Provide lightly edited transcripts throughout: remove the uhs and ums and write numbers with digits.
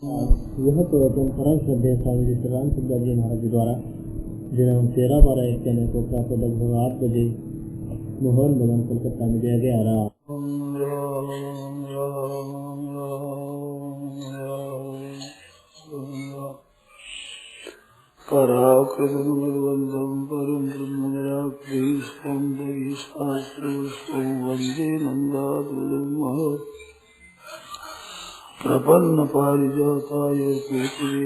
यह प्रवचन परम श्रद्धेय स्वामी जी राम सुंदर जी महाराज जी द्वारा दिनांक 13/12/91 को प्रातः लगभग 8 बजे मोहन भवन कोलकाता में दिया गया। पराकृतमद्वन्दं परं ब्रह्मनिराकृतिस्पन्दयिशास्त्रवस्तुं वन्दे नन्दाद्वैतं प्रपन्न पारिजाताय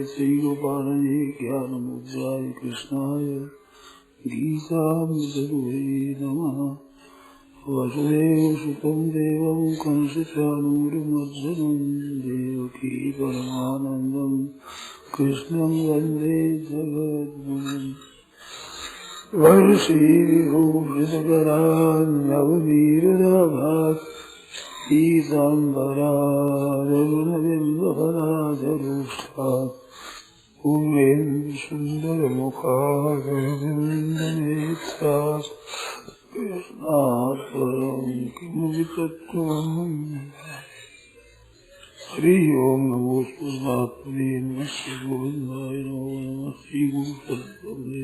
श्रीगोपालये ज्ञानमुद्राय कृष्णाय गीतामृतदुहे नमः। वसुदेवसुतं देवं कंसचाणूरमर्दनं देवकी परमानन्दं कृष्णं वन्दे जगद्गुरुं। वंशीविभूषितकरान् नवनीरदाभात् पीताम्बरारविन्दफलाधरुष्टात् पूर्वेन्दुसुन्दरमुखारविन्दनेत्रात् कृष्णात् परं किमपि तत्त्वम्। हरि ओम नमो परमात्मने नमः श्री गोविंदाय नमो नमः श्री गुरु परमात्मने।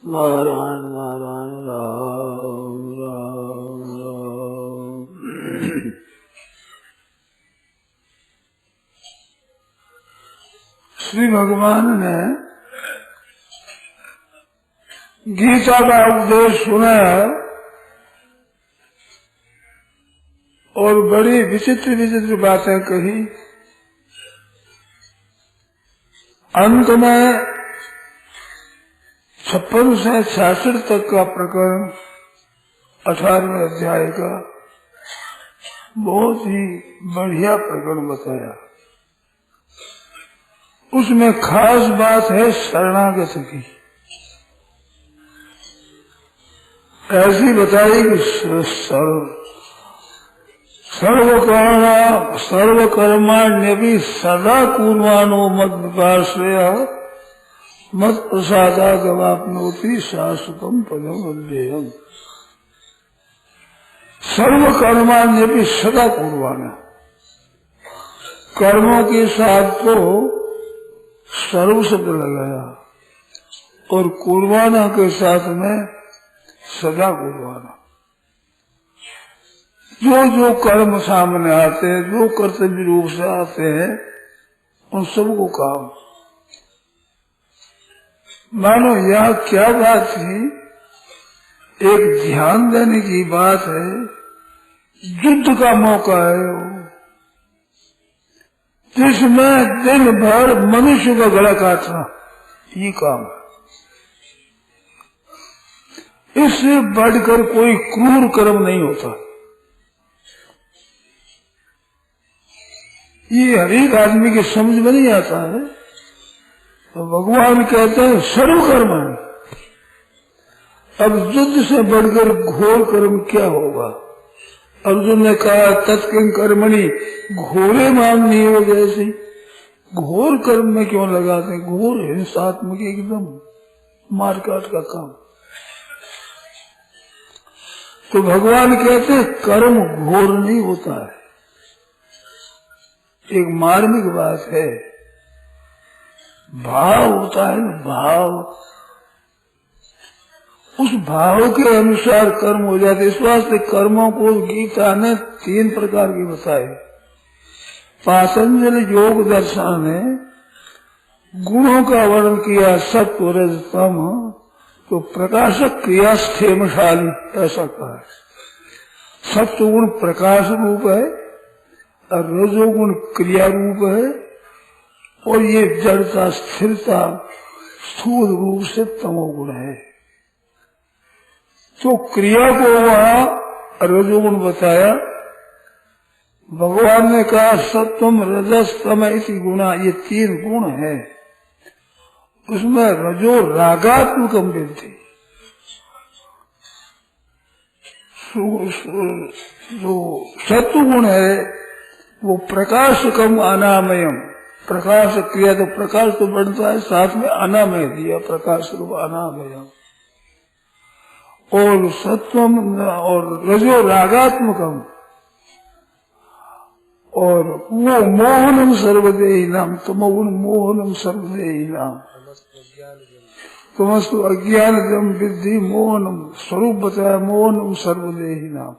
नारायण नारायण राम राम राम। श्री भगवान ने गीता का उपदेश सुना और बड़ी विचित्र विचित्र बातें कही। अंत में 56 से 66 तक का प्रकरण 18वें अध्याय का बहुत ही बढ़िया प्रकरण बताया। उसमें खास बात है शरणागत की। ऐसी बताई कि सर्वकर्माण्य भी सदा कुर्वाणो मद विपाश्रय मत प्रसादागमाप्नोति शाश्वतम पदम अव्ययम्। सर्वकर्माण्य भी सदा कुर्वाणा, कर्मों के साथ तो सर्व शब्द लगाया और कुर्बाना के साथ में सदा कुर्बाना। जो जो कर्म सामने आते हैं, जो कर्तव्य रूप से आते हैं, उन सबको काम। मानो यह क्या बात थी, एक ध्यान देने की बात है। युद्ध का मौका है जिसमें दिन भर मनुष्य का गला काटना, ये काम है। इससे बढ़कर कोई क्रूर कर्म नहीं होता। ये हर एक आदमी की समझ में नहीं आता है। तो भगवान कहते हैं सर्वकर्म है। अब युद्ध से बढ़कर घोर कर्म क्या होगा? अर्जुन ने कहा तत्किं कर्मणि घोरे मामनी हो जैसी। घोर कर्म में क्यों लगाते? घोर हिंसात्मक एकदम मारकाट का काम। तो भगवान कहते हैं कर्म घोर नहीं होता है। एक मार्मिक बात है, भाव होता है ना, भाव, उस भाव के अनुसार कर्म हो जाते। इस वास्ते कर्मों को गीता ने 3 प्रकार के बताए। पातंजलि योग दर्शन ने गुणों का वर्णन किया, सत्व रज तम, तो प्रकाशक क्रियास्थेमशाली ऐसा कहा है। सत्व गुण प्रकाश रूप है और रजोगुण क्रिया रूप है और ये जड़ता स्थिरता स्थूल रूप से तमोगुण है। तो क्रिया को वहाँ रजोगुण बताया। भगवान ने कहा सत्वम रजस तम इति गुणा, ये 3 गुण है। उसमें रजो रागात्मकम विद्धि, जो सत्व गुण है वो प्रकाशकम अनामयम। प्रकाश क्रिया तो प्रकाश तो बढ़ता है, साथ में अनामय दिया, प्रकाश रूप अनामयम। और सत्वम और रजो रागात्मकम, और वो मोहनम सर्वदेही नाम, तमोगुण मोहनम सर्वदेही नाम, तमस्तु अज्ञान जम विद्धि मोहनम, स्वरूप बताया मोहनम सर्वदेही नाम।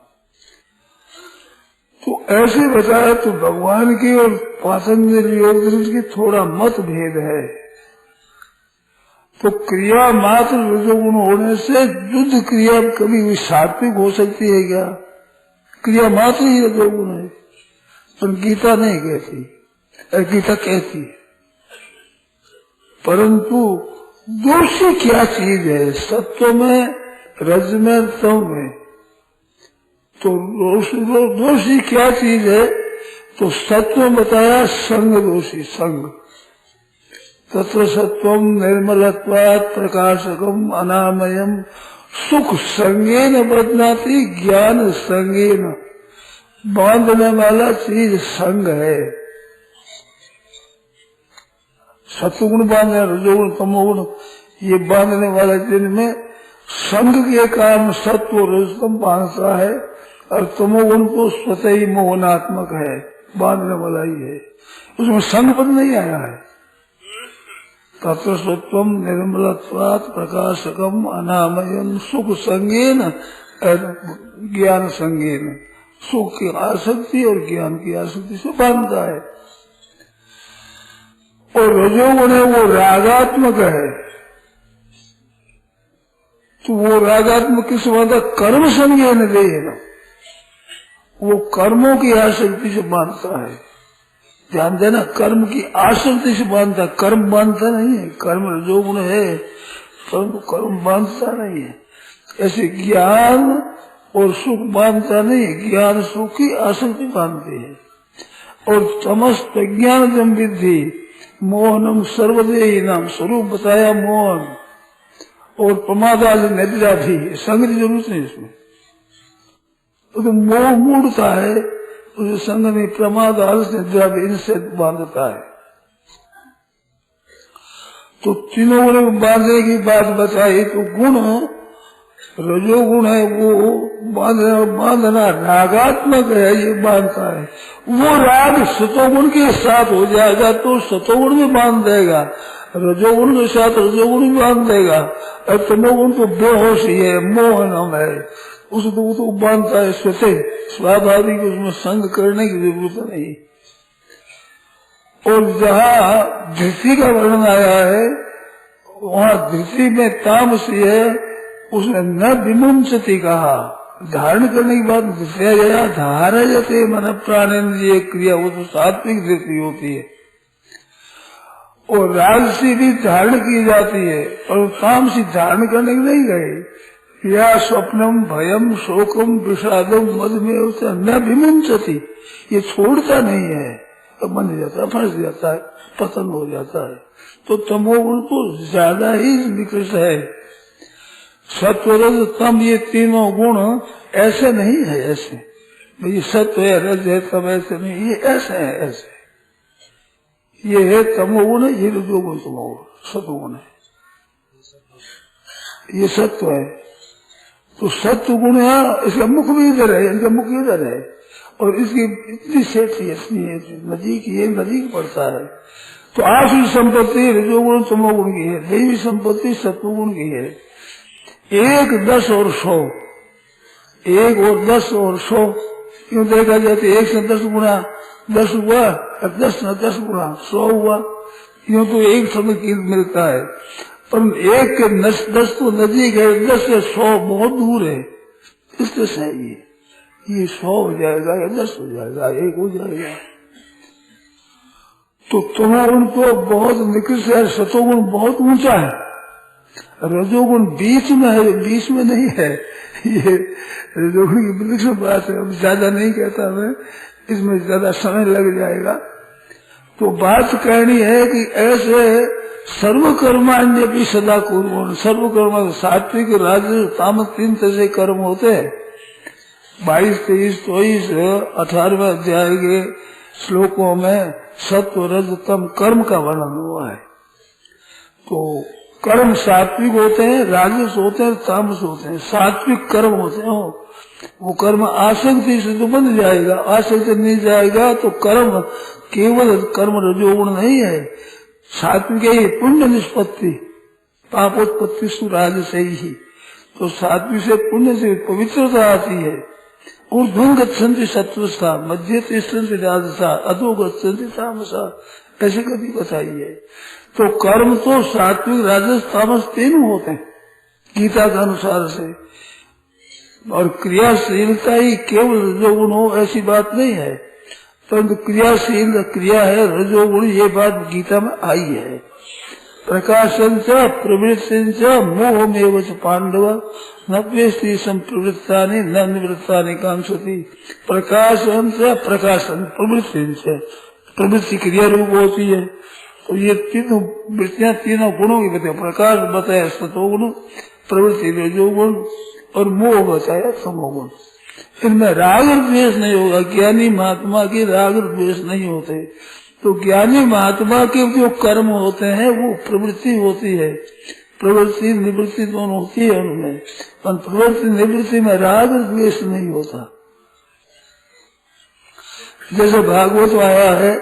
तो ऐसे बताया तो भगवान की और पातंजलि योग दर्शन की थोड़ा मत भेद है। तो क्रिया मात्र रजोगुण होने से युद्ध क्रिया कभी भी सात्विक हो सकती है क्या? क्रिया मात्र ही रजोगुण है, पर गीता नहीं कहती, गीता कहती है। परंतु दोषी क्या चीज है? सत्व में, रज में, तम में। तो दोषी क्या चीज है? तो सत्व में बताया संग दोषी, संग। तत्र सत्वम निर्मलत्वात् प्रकाशकम अनामयम, सुख संगेन बदनाती ज्ञान संगेन। बांधने वाला चीज संग है। सत्वगुण बांधने, रजोगुण तमोगुण ये बांधने वाला, जिनमें संग के कारण सत्व रजतम बांधता है, और तमोगुण तो स्वतः ही मोहनात्मक है, बांधने वाला ही है, उसमें संग पद नहीं आया है। तत्र सत्वम निर्मलत्वात् प्रकाशकम अनामयम, सुख संगेन ज्ञान संगेन। सुख की आसक्ति और ज्ञान की आसक्ति से बांधता है। और रजोगुण है वो रागात्मक है। तो वो रागात्मक किस बांधता? कर्म संगेन देना, वो कर्मों की आसक्ति से बांधता है। ध्यान देना, कर्म की आसक्ति से बांधता, कर्म बांधता नहीं है। कर्म रजोगुण है परंतु कर्म बांधता नहीं है। ऐसे ज्ञान और सुख बांधता नहीं है, ज्ञान सुख की आसक्ति बांधती है। और समस्त ज्ञान जम विद्धि मोहनम सर्वदेही नाम, स्वरूप बताया मोहन। और प्रमादाल निद्रा भी, संग की जरूरत नहीं इसमें। तो मोह मूढ़ता है, उस संग में प्रमाद आलस निद्रा भी इनसे बांधता है। तो तीनों गुण बांधने की बात बताई। तो गुण रजोगुण है वो बांधना रागात्मक है, ये बांधता है। वो राग सतोगुण के साथ हो जाएगा तो सतोगुण भी बांध देगा, रजोगुण के साथ रजोगुण भी बांध देगा। और तमोगुण तो बेहोशी है, मोहनम है, उस तो बांधता है स्वतः, स्वाभाविक, उसमें संग करने की जरूरत नहीं। और जहाँ धृति का वर्णन आया है, वहाँ धृति में तामसी है, उसने न विमुंचति कहा, धारण करने की बात बताया गया। धारा जाते मन प्राणेन्द्रिय क्रिया, वो तो सात्विक धृति होती है। और राजसी भी धारण की जाती है, और तामसी धारण करने की नहीं गए। या स्वप्नम भयम शोकम विषादम मधुमेह से न विमुंचति, ये छोड़ता नहीं है, तो बन जाता है, फंस जाता है, पतन हो जाता है। तो तमोगुण तो ज्यादा ही निकृष्ट है। सत्व रज तम ये तीनों गुण ऐसे नहीं है, ऐसे ये सत्व है रज है तब ऐसे नहीं, ये ऐसे है, ऐसे ये है तमोगुण, ये रजोगुण तमोगुण, सत्वगुण है, ये सत्व है। तो सत्व गुण है, इसका मुख भी इधर है, इनका मुख इधर है, और इसकी इतनी सेठी इतनी नजीक, ये नजीक पड़ता है। तो आसुरी संपत्ति रजोगुण तमोगुण की है, दैवी संपत्ति सत्वगुण की है। 1, 10 और 100, 1 और 10 और 100 क्यों देखा जाता है? 1 से 10 गुना 10 हुआ, और 10 से 10 गुना 100 हुआ, क्यों? तो एक समय की मिलता है। पर 1 के 10 तो नजीक है, 10 से 100 बहुत दूर है, इसलिए सही है। ये 100 हो जाएगा या 10 हो जाएगा, 1 हो जाएगा। तो तमोगुण तो बहुत निकृष्ट है, सतोगुण बहुत ऊंचा है, रजोगुण बीच में है, बीच में नहीं है। ये रजोगुण की विलक्षण बात है, अब ज्यादा नहीं कहता मैं, इसमें ज्यादा समय लग जाएगा। तो बात कहनी है कि ऐसे सर्वकर्मान्य भी सदा कुर्वन्, सर्वकर्म सात्विक राजस तामस 3 तरह से कर्म होते हैं। 22, 23, 24, 18वें अध्याय के श्लोकों में सत्व रज तम कर्म का वर्णन हुआ है। तो कर्म सात्विक होते हैं, राजस होते हैं, तामस होते हैं। सात्विक कर्म होते हैं वो कर्म आसक्ति से तो बन जाएगा, आसक्ति नहीं जाएगा तो कर्म केवल कर्म रजोगुण नहीं है। सात्विक है पुण्य निष्पत्ति, पापोत्पत्ति सुराज से ही। तो सात्विक से पुण्य से पवित्रता आती है। ऊर्ध्वं गच्छन्ति सत्वसा, मध्य तिष्ठन्ति राजसा, अधो गच्छन्ति तामसा, ऐसे कभी बताइए। तो कर्म तो सात्विक राजस तामस तीनों होते हैं गीता के अनुसार से, और क्रियाशीलता ही केवल रजोगुण हो ऐसी बात नहीं है। परंतु क्रियाशील क्रिया है रजोगुण, ये बात गीता में आई है। प्रकाशन च प्रवृत्ति च मोहमेव च पांडव न द्वेष्टि संप्रवृत्तानि न निवृत्तानि कांक्षति। प्रकाशन च प्रकाशन प्रवृत्ति च, प्रवृत्ति क्रिया रूप होती है। तो ये तीनों वृत्तियां तीनों गुणों की बताया। प्रकाश बताया सतोगुण, प्रवृत्ति रजोगुण और मोह बताया तमोगुण। इनमें राग और द्वेष नहीं होगा। ज्ञानी महात्मा के राग और द्वेष नहीं होते। तो ज्ञानी महात्मा के जो कर्म होते हैं वो प्रवृत्ति होती है, प्रवृत्ति निवृत्ति दोनों होती है उनमें। पर प्रवृत्ति निवृत्ति में राग और द्वेष नहीं होता। जैसे भागवत आया है,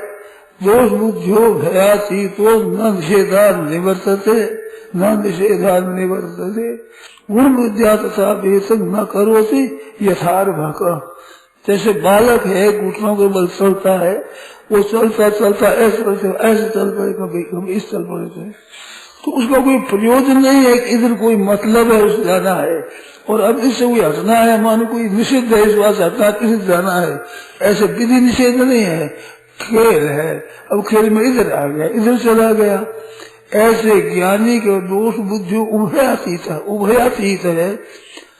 दोष बुद्धियो भयातीतो न निषेधा निवर्तते न निषेधा निवर्तते, गुण विद्या तथा वेतन न करोति यथार्भक। जैसे बालक है घुटनों के बल चलता है, वो चलता चलता ऐसे चल पड़े, कभी इस चल पड़े, तो उसका कोई प्रयोजन नहीं है कि इधर कोई मतलब है उसे जाना है और अब इससे कोई हटना है, मानो कोई निषिद्ध है इस बात से हटना किसी जाना है, ऐसे विधि निषेध नहीं है। खेल है, अब खेल में इधर आ गया इधर चला गया। ऐसे ज्ञानी के दोष बुद्धि उभयातीत है।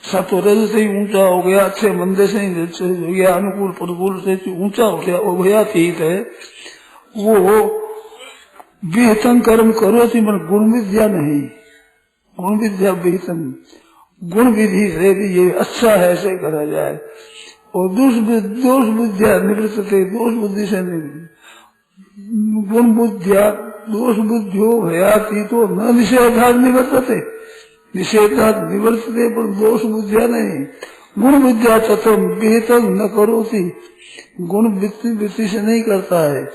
सतोरज से ही ऊंचा हो गया, अच्छे मंदे से ही हो गया, अनुकूल प्रतिकूल से ऊंचा हो गया, उभयातीत है। वो विहितम कर्म करो थी मन गुण विद्या नहीं, गुण विद्या विहितम, गुण विधि से भी ये अच्छा है ऐसे करा जाए। और दोष बुद्धिया निवृत्त थे, दोष बुद्धि से गुण बुद्धिया दोष बुद्धियो भयाती तो न निषेधा निवर्तते, निषेधा निवर्तते पर दोष बुद्धिया नहीं। गुण विद्या तत्व विहितम न करो थी, गुण वृत्ति से नहीं करता है,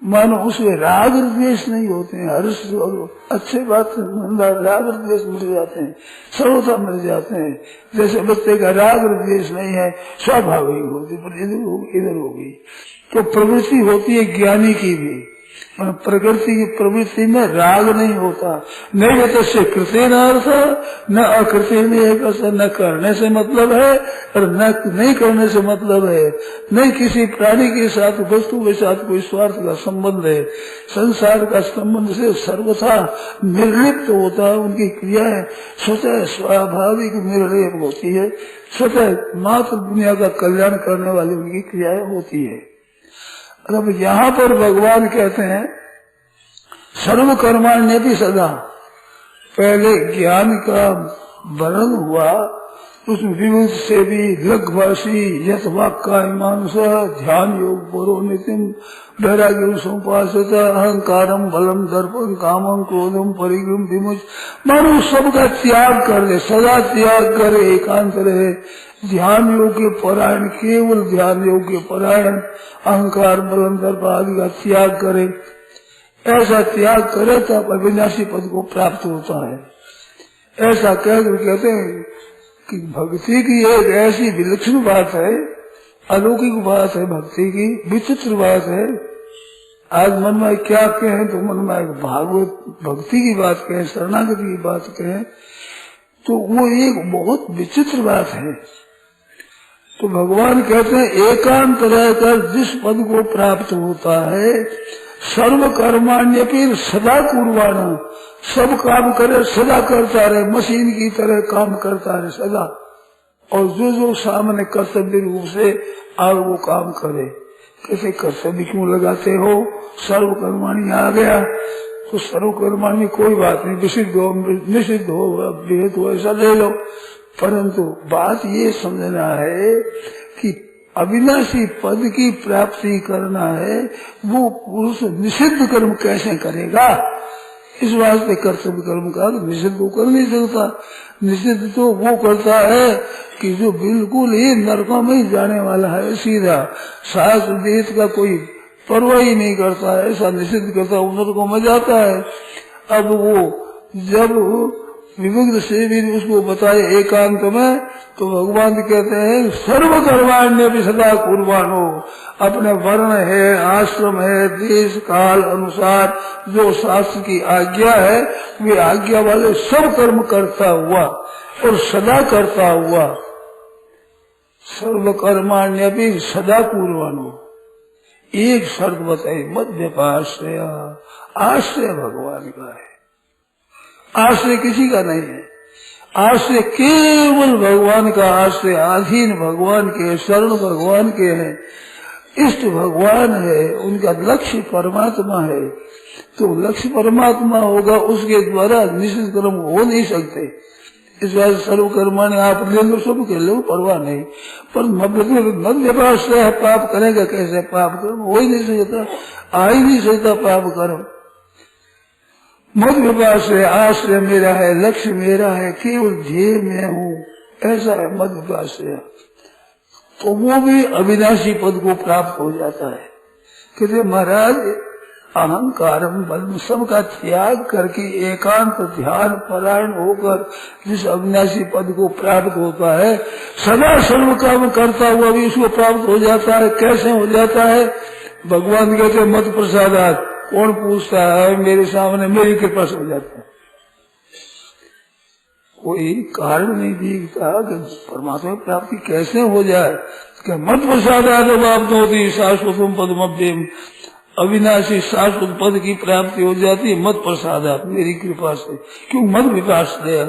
मानो उसमें राग और द्वेष नहीं होते हैं। हर्ष और अच्छे बात राग और द्वेष मिल जाते हैं, सर्वथा मिल जाते हैं। जैसे बच्चे का राग और द्वेष नहीं है, स्वाभाविक होती, पर इधर होगी। तो प्रवृत्ति होती है ज्ञानी की भी, प्रकृति की प्रवृत्ति में राग नहीं होता। नहीं होता से कृत्य न अर्थ, न अकृत्य न करने से मतलब है और न नहीं करने से मतलब है। नहीं किसी प्राणी के साथ वस्तु के साथ कोई स्वार्थ का संबंध है। संसार का संबंध से सर्वथा निर्लिप्त होता है। उनकी क्रियाएं स्वतः स्वाभाविक निर्लिप्त होती है, स्वतः मात्र दुनिया का कल्याण करने वाली उनकी क्रियाएं होती है। अब यहाँ पर भगवान कहते हैं सर्व कर्माण्य भी सदा, पहले ज्ञान का वर्णन हुआ, उसमें विविध से भी लघ्वासी यथवाक्का मानस ध्यान योग परो नितिम वैराग्यम समुपासत अहंकारम बलम दर्पम कामम क्रोधम परिग्रम विमुच, मानो सबका त्याग कर दे, सदा त्याग करे, एकांत रहे, ध्यान योग के परायण, केवल ध्यान योग के परायण, अहंकार बलम दर्प आदि का त्याग करे। ऐसा त्याग करे तब अविनाशी पद को प्राप्त होता है। ऐसा कहकर कहते हैं कि भक्ति की एक ऐसी विलक्षण बात है, अलौकिक बात है, भक्ति की विचित्र बात है। आज मन में क्या कहें तो मन में भागवत भक्ति की बात कहें, शरणागति की बात कहें, तो वो एक बहुत विचित्र बात है। तो भगवान कहते हैं एकांत रहकर जिस पद को प्राप्त होता है, सर्व कर्माण्य फिर सदा कुर्बाना, सब काम करे सदा करता रहे, मशीन की तरह काम करता रहे सदा, और जो जो सामने कर्तव्य रूप से और वो काम करे। कैसे कर्तव्य क्यों लगाते हो? सर्व कर्माणी आ गया तो सर्व कर्माणी कोई बात नहीं, विशुद्ध हो निषिद्ध हो भेद हो ऐसा ले लो, परंतु बात ये समझना है कि अविनाशी पद की प्राप्ति करना है, वो पुरुष निषिद्ध कर्म कैसे करेगा? इस वास्ते कर्तव्य कर्म का निषेध वो कर नहीं सकता। निषेध तो वो करता है कि जो बिल्कुल ही नरकों में ही जाने वाला है, सीधा शास्त्र वेद का कोई परवाह ही नहीं करता है, ऐसा निषेध करता है, नरकों में जाता है। अब वो जब विविध से भी उसको बताए एकांत में, तो भगवान कहते हैं सर्व कर्माण्य भी सदा कुर्बानो, अपने वर्ण है, आश्रम है, देश काल अनुसार जो शास्त्र की आज्ञा है वे आज्ञा वाले सब कर्म करता हुआ और सदा करता हुआ, सर्व कर्माण्य भी सदा कुर्बानो। एक शर्त बताई, मध्यपाश्रय, आश्रय भगवान का है, आश्रय किसी का नहीं है। आश्रय केवल भगवान का आश्रय, अधीन भगवान के, शरण भगवान के हैं, इष्ट भगवान है, उनका लक्ष्य परमात्मा है। तो लक्ष्य परमात्मा होगा, उसके द्वारा निश्चित कर्म हो नहीं सकते। इस बात सर्व कर्माने आप ले लो, सब के लो, परवाह नहीं। पर मध्य पाश्रय पाप करेगा कैसे? पाप कर्म हो ही नहीं सकता, आ ही नहीं सकता पाप कर्म। मध्य पाश्रय, आश्रय मेरा है, लक्ष्य मेरा है, केवल ध्येय में हूँ, ऐसा है मध्य पाश्रय। तो वो भी अविनाशी पद को प्राप्त हो जाता है। कहते महाराज अहंकारम बल सबका त्याग करके एकांत ध्यान परायण होकर जिस अविनाशी पद को प्राप्त होता है, सदा सर्व काम करता हुआ भी उसको प्राप्त हो जाता है। कैसे हो जाता है? भगवान कहते हैं मत प्रसादात। कौन पूछता है? मेरे सामने मेरी कृपा से हो जाता है। कोई कारण नहीं दिखता कि परमात्मा की प्राप्ति कैसे हो जाए। क्या मत प्रसादात प्राप्त होती शाश्वतम पदमभ्यम, अविनाशी शाश्वत पद की प्राप्ति हो जाती है मत प्रसादात, मेरी कृपा से। क्यों? मत विकास है।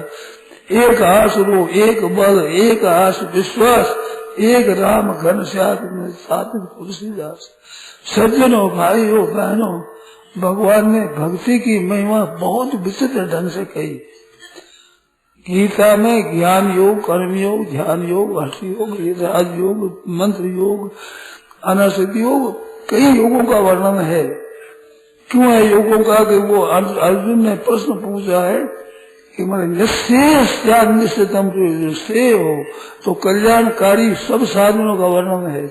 एक आस रो, एक बल, एक आस विश्वास, एक राम घन सात तुलसीदास। सज्जनों, भाइयों, बहनों, भगवान ने भक्ति की महिमा बहुत विचित्र ढंग से कही। गीता में ज्ञान योग, कर्म योग, ध्यान योग, हर्ष योग, राज योग, मंत्र योग, अनासक्ति योग, कई योगों का वर्णन है। क्यों है योगों का? कि वो अर्जुन ने प्रश्न पूछा है कि मैंने निश्चितम से हो तो कल्याणकारी सब साधनों का वर्णन है।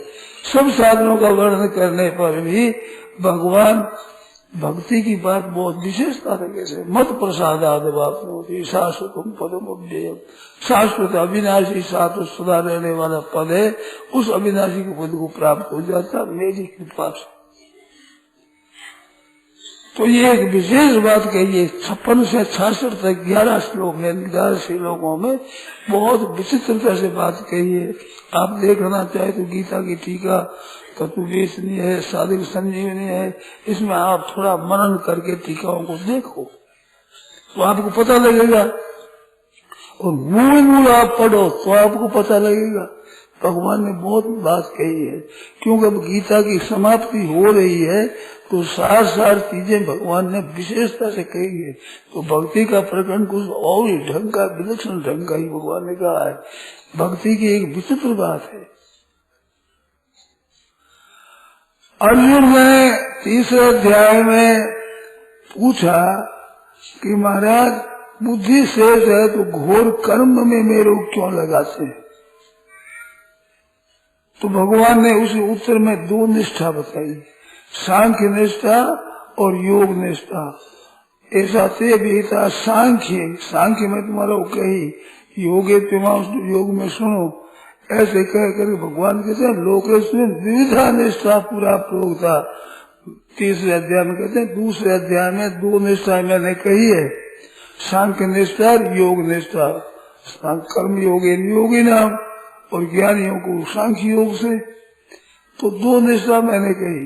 सब साधनों का वर्णन करने पर भी भगवान भक्ति की बात बहुत विशेषता तरीके से मत प्रसादाद होती शाश्वतम पदम अव्ययम, शाश्वत अविनाशी शाश्वत सदा रहने वाला पद है, उस अविनाशी के पद को प्राप्त हो जाता मेरी कृपा से। तो ये एक विशेष बात कही है। 56 से 66 तक 11 श्लोक है, 11 श्लोकों में बहुत विचित्रता से बात कही है। आप देखना चाहे तो गीता की टीका तत्ववेशनी है, साधिक संजीवनी है, इसमें आप थोड़ा मनन करके टीकाओं को देखो तो आपको पता लगेगा, और मूल आप पढ़ो तो आपको पता लगेगा। भगवान ने बहुत बात कही है, क्योंकि अब गीता की समाप्ति हो रही है तो सार चीजें भगवान ने विशेषता से कही है। तो भक्ति का प्रकरण कुछ और ही ढंग का, विलक्षण ढंग का ही भगवान ने कहा है। भक्ति की एक विचित्र बात है। अर्जुन ने 3रे अध्याय में पूछा कि महाराज बुद्धि शेष है तो घोर कर्म में मेरे क्यों लगाते हैं? तो भगवान ने उस उत्तर में 2 निष्ठा बताई, सांख्य निष्ठा और योग निष्ठा। ऐसा ते बेटा सांख्य में तुम्हारा कही, योगे तुम्हारा योग में सुनो, ऐसे कह कर भगवान कहते हैं लोकेश्वर विविधा निष्ठा पूरा प्रोक्ता। 3रे अध्याय में कहते हैं, 2रे अध्याय में 2 निष्ठा मैंने कही है, सांख्य निष्ठा योग निष्ठा। कर्म योगे योगी नाम और ज्ञानियों को सांख्य योग से, तो 2 निष्ठा मैंने कही।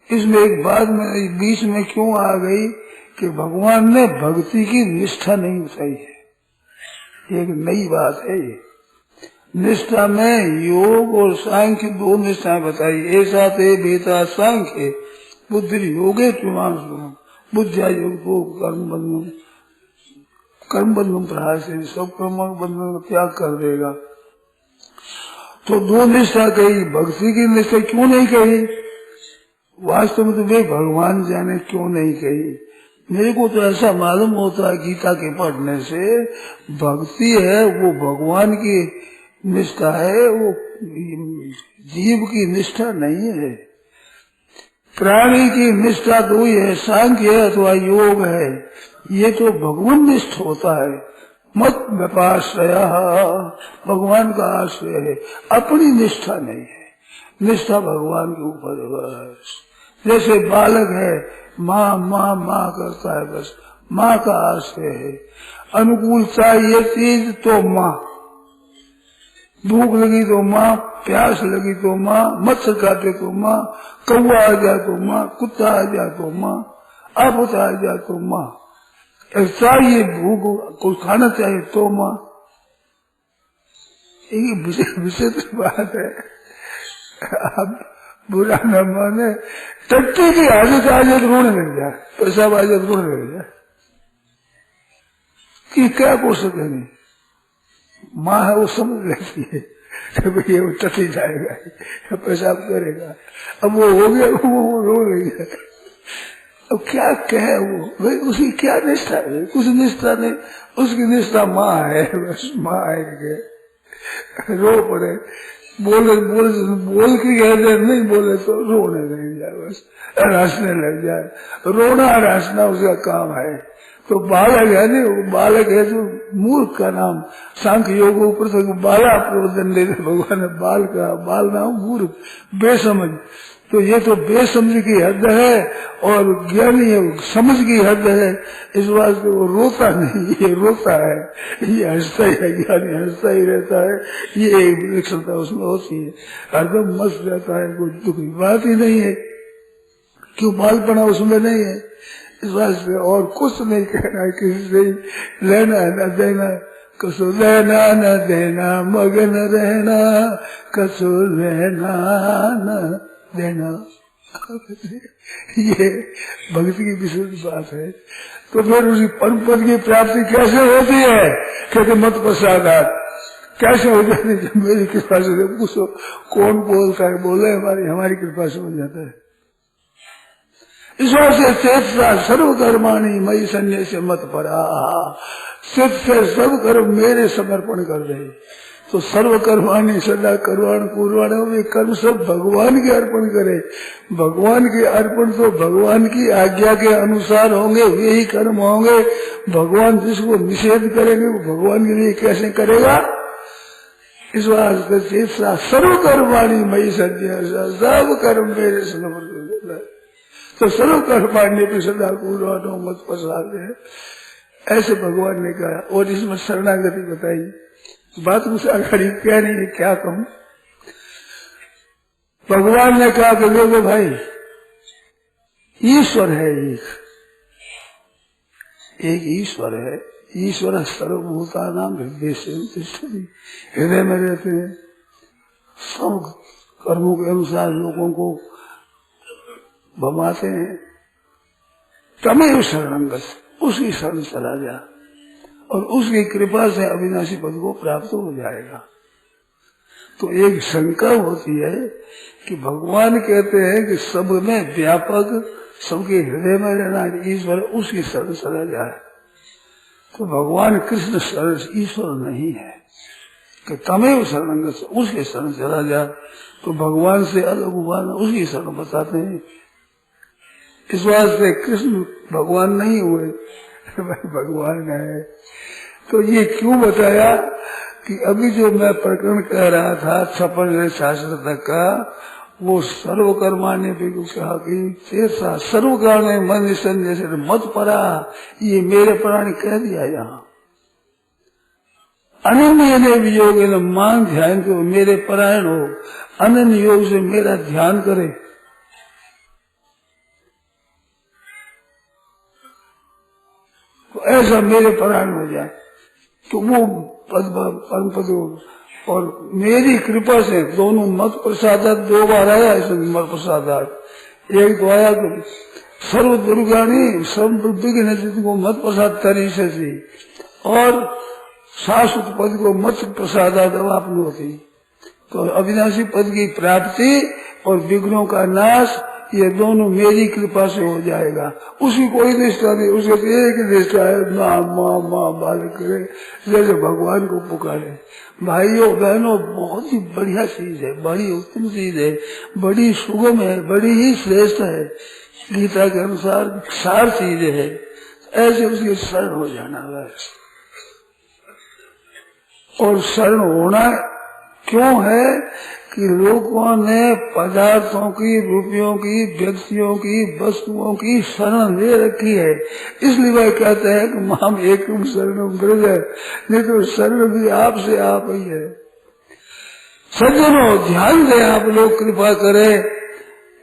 इसमें एक बात मेरे बीच में क्यों आ गई कि भगवान ने भक्ति की निष्ठा नहीं बताई है। एक नई बात है ये। निष्ठा में योग और सांख्य 2 निष्ठाएं बताई। ऐसा थे बेटा सांख्य बुद्धि योगे त्रिमांस बुद्धिया योग को कर्म बंधन प्रहार से सब कर्म बंधन का त्याग कर देगा। तो 2 निष्ठा कही, भक्ति की निष्ठा क्यों नहीं कही? वास्तव में तुम्हें भगवान जाने क्यों नहीं कही। मेरे को तो ऐसा मालूम होता है गीता के पढ़ने से, भक्ति है वो भगवान की निष्ठा है, वो जीव की निष्ठा नहीं है। प्राणी की निष्ठा तो ही है, सांख्य है अथवा योग है, ये तो भगवान निष्ठ होता है। मत व्यापाश्रय, भगवान का आश्रय है, अपनी निष्ठा नहीं है, निष्ठा भगवान के ऊपर है बस। जैसे बालक है, माँ माँ माँ करता है, बस माँ का आश्रय है। अनुकूल चाहिए चीज तो माँ, भूख लगी तो माँ, प्यास लगी तो माँ, मच्छर काटे तो माँ, कौवा आ जाए तो माँ, कुत्ता आ जाए तो माँ, आफत आ जाए तो माँ, चाहिए भूख कुछ खाना चाहिए तो माँ। ये विचित्र बात है। अब बुरा न माने, टट्टी की हाजत आ जाए तो रोने लग जाए, पेशाब आ जाए तो रोने लग जाए कि क्या को सके नहीं। माँ है वो समझ लेती है कि भाई वो टट्टी जाएगा, पेशाब करेगा। अब वो हो गया, वो रो रही है। अब क्या कहे वो, भाई उसकी क्या निष्ठा है, कुछ निष्ठा नहीं, उसकी निष्ठा माँ है, बस माँ है। रो पड़े, बोल के कह दे, नहीं बोले तो रोने लग जाए, बस हंसने लग जाए। रोना और हंसना उसका काम है। तो बालक है नहीं, वो बालक है तो मूर्ख का नाम, सांख्य योग ऊपर तो बाला प्रवचन देते भगवान ने, बाल का बाल नाम मूर्ख, बेसमझ। तो ये तो बेसमझ की हद है और ज्ञानी समझ की हद है, इस वास्ते वो रोता नहीं, ये रोता है, ये हंसता ही है, ज्ञानी हंसता ही रहता है। ये एक विलक्षणता उसमें होती है, हरदम मस्त रहता है, कोई दुख की बात ही नहीं है। क्यों बालपना उसमें नहीं है, इस वास्ते और कुछ नहीं कहना है, किसी से लेना न देना, कसो लेना न देना, मगन रहना, कसो लेना न देना। ये भक्ति की विशेष बात है। तो फिर उसी परम पद की प्राप्ति कैसे होती है, क्योंकि मत प्रसादात कैसे हो जाती है, मेरी कृपा से। पूछो कौन बोलता है, बोले हमारी कृपा से हो जाता है। इस से चेतसा सर्वकर्माणी मई संन्यास से मत पड़ा, चित से सब कर्म मेरे समर्पण कर दे। तो सर्वकर्माणी सदा कर्वाण पूर्वाण, वे कर्म सब भगवान के अर्पण करे। भगवान के अर्पण तो भगवान की आज्ञा के अनुसार होंगे, वे ही कर्म होंगे। भगवान जिसको निषेध करेंगे वो भगवान के लिए कैसे करेगा। इस वास्ते चेतसा सर्वकर्माणी मई संन्यास, सब कर्म मेरे समर्पण कर दे। तो सर्व कर्माण्य पे सदा पूर्वाणो मत प्रसाद है, ऐसे भगवान ने कहा। और इसमें शरणागति बताई, बात कुछ आखिरी क्या नहीं है, क्या कहूं। भगवान ने कहा कि देखो भाई, ईश्वर है एक ईश्वर है। ईश्वर सर्वभूता नाम हृदय से हृदय में रहते हैं, सब कर्मों के अनुसार लोगों को भमाते हैं। तमेव शरणंगस, उसकी शरण चला जा और उसकी कृपा से अविनाशी पद को प्राप्त हो जाएगा। तो एक शंका होती है कि भगवान कहते हैं कि सब में व्यापक, सबके हृदय में रहना ईश्वर, उसकी शरण चला जाए। तो भगवान कृष्ण शरण ईश्वर नहीं है कि तमेव शरणंगस, उसके शरण चला जा। तो भगवान से अलग भगवान उसकी शरण बताते हैं। इस वास्ते कृष्ण भगवान नहीं हुए, भगवान है। तो ये क्यों बताया कि अभी जो मैं प्रकरण कह रहा था 56 शास्त्र तक का, वो सर्वकर्माण्य पे कहा कि चेतसा सर्वकर्म मन जैसे मत पड़ा, ये मेरे प्राणी कह दिया यहाँ। अनन्य वियोग मान ध्यान को मेरे परायण हो, अनन्य योग से मेरा ध्यान करे। तो ऐसा मेरे परायण हो जाए तो वो परम पद और मेरी कृपा से दोनों मत प्रसादात 2 बार आया इसमें मत प्रसादात। एक तो आया कि सर्व दुर्गाणी सब विघ्न को मत प्रसाद तरी से थी, और शाश्वत पद को मत प्रसादात अवापन होती। तो अविनाशी पद की प्राप्ति और विघ्नों का नाश, ये दोनों मेरी कृपा से हो जाएगा। उसकी कोई निष्ठा नहीं, उसके तो एक निष्ठा है, माँ माँ माँ बालक करे, जैसे भगवान को पुकारे। भाइयों बहनों, बहुत ही बढ़िया चीज है, बड़ी उत्तम चीज है, बड़ी सुगम है, बड़ी ही श्रेष्ठ है, गीता के अनुसार सार चीज है। ऐसे उसके शरण हो जाना है। और शरण होना क्यों है कि लोगों ने पदार्थों की, रुपयों की, व्यक्तियों की, वस्तुओं की शरण ले रखी है, इसलिए वह कहते हैं कि माम एकम शरणम ब्रज है, नहीं तो शरण भी आपसे आप ही है। सज्जनों ध्यान दें, आप लोग कृपा करें,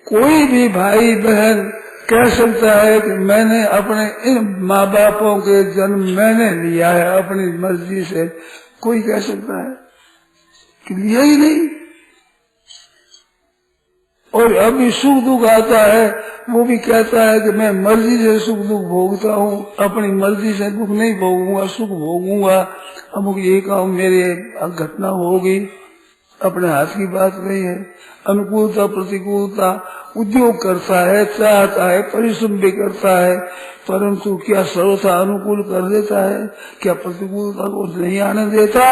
कोई भी भाई बहन कह सकता है कि मैंने अपने इन माँ बापों के जन्म मैंने लिया है अपनी मर्जी से, कोई कह सकता है कि लिया ही नहीं। और अभी सुख दुख आता है, वो भी कहता है कि मैं मर्जी से सुख दुख भोगता हूँ, अपनी मर्जी से दुख नहीं भोगूंगा, सुख भोगूंगा। अमुक ये काम मेरे घटना होगी, अपने हाथ की बात नहीं है। अनुकूलता प्रतिकूलता, उद्योग करता है, चाहता है, परिश्रम भी करता है, परंतु क्या सर्वथा अनुकूल कर देता है? क्या प्रतिकूलता को नहीं आने देता?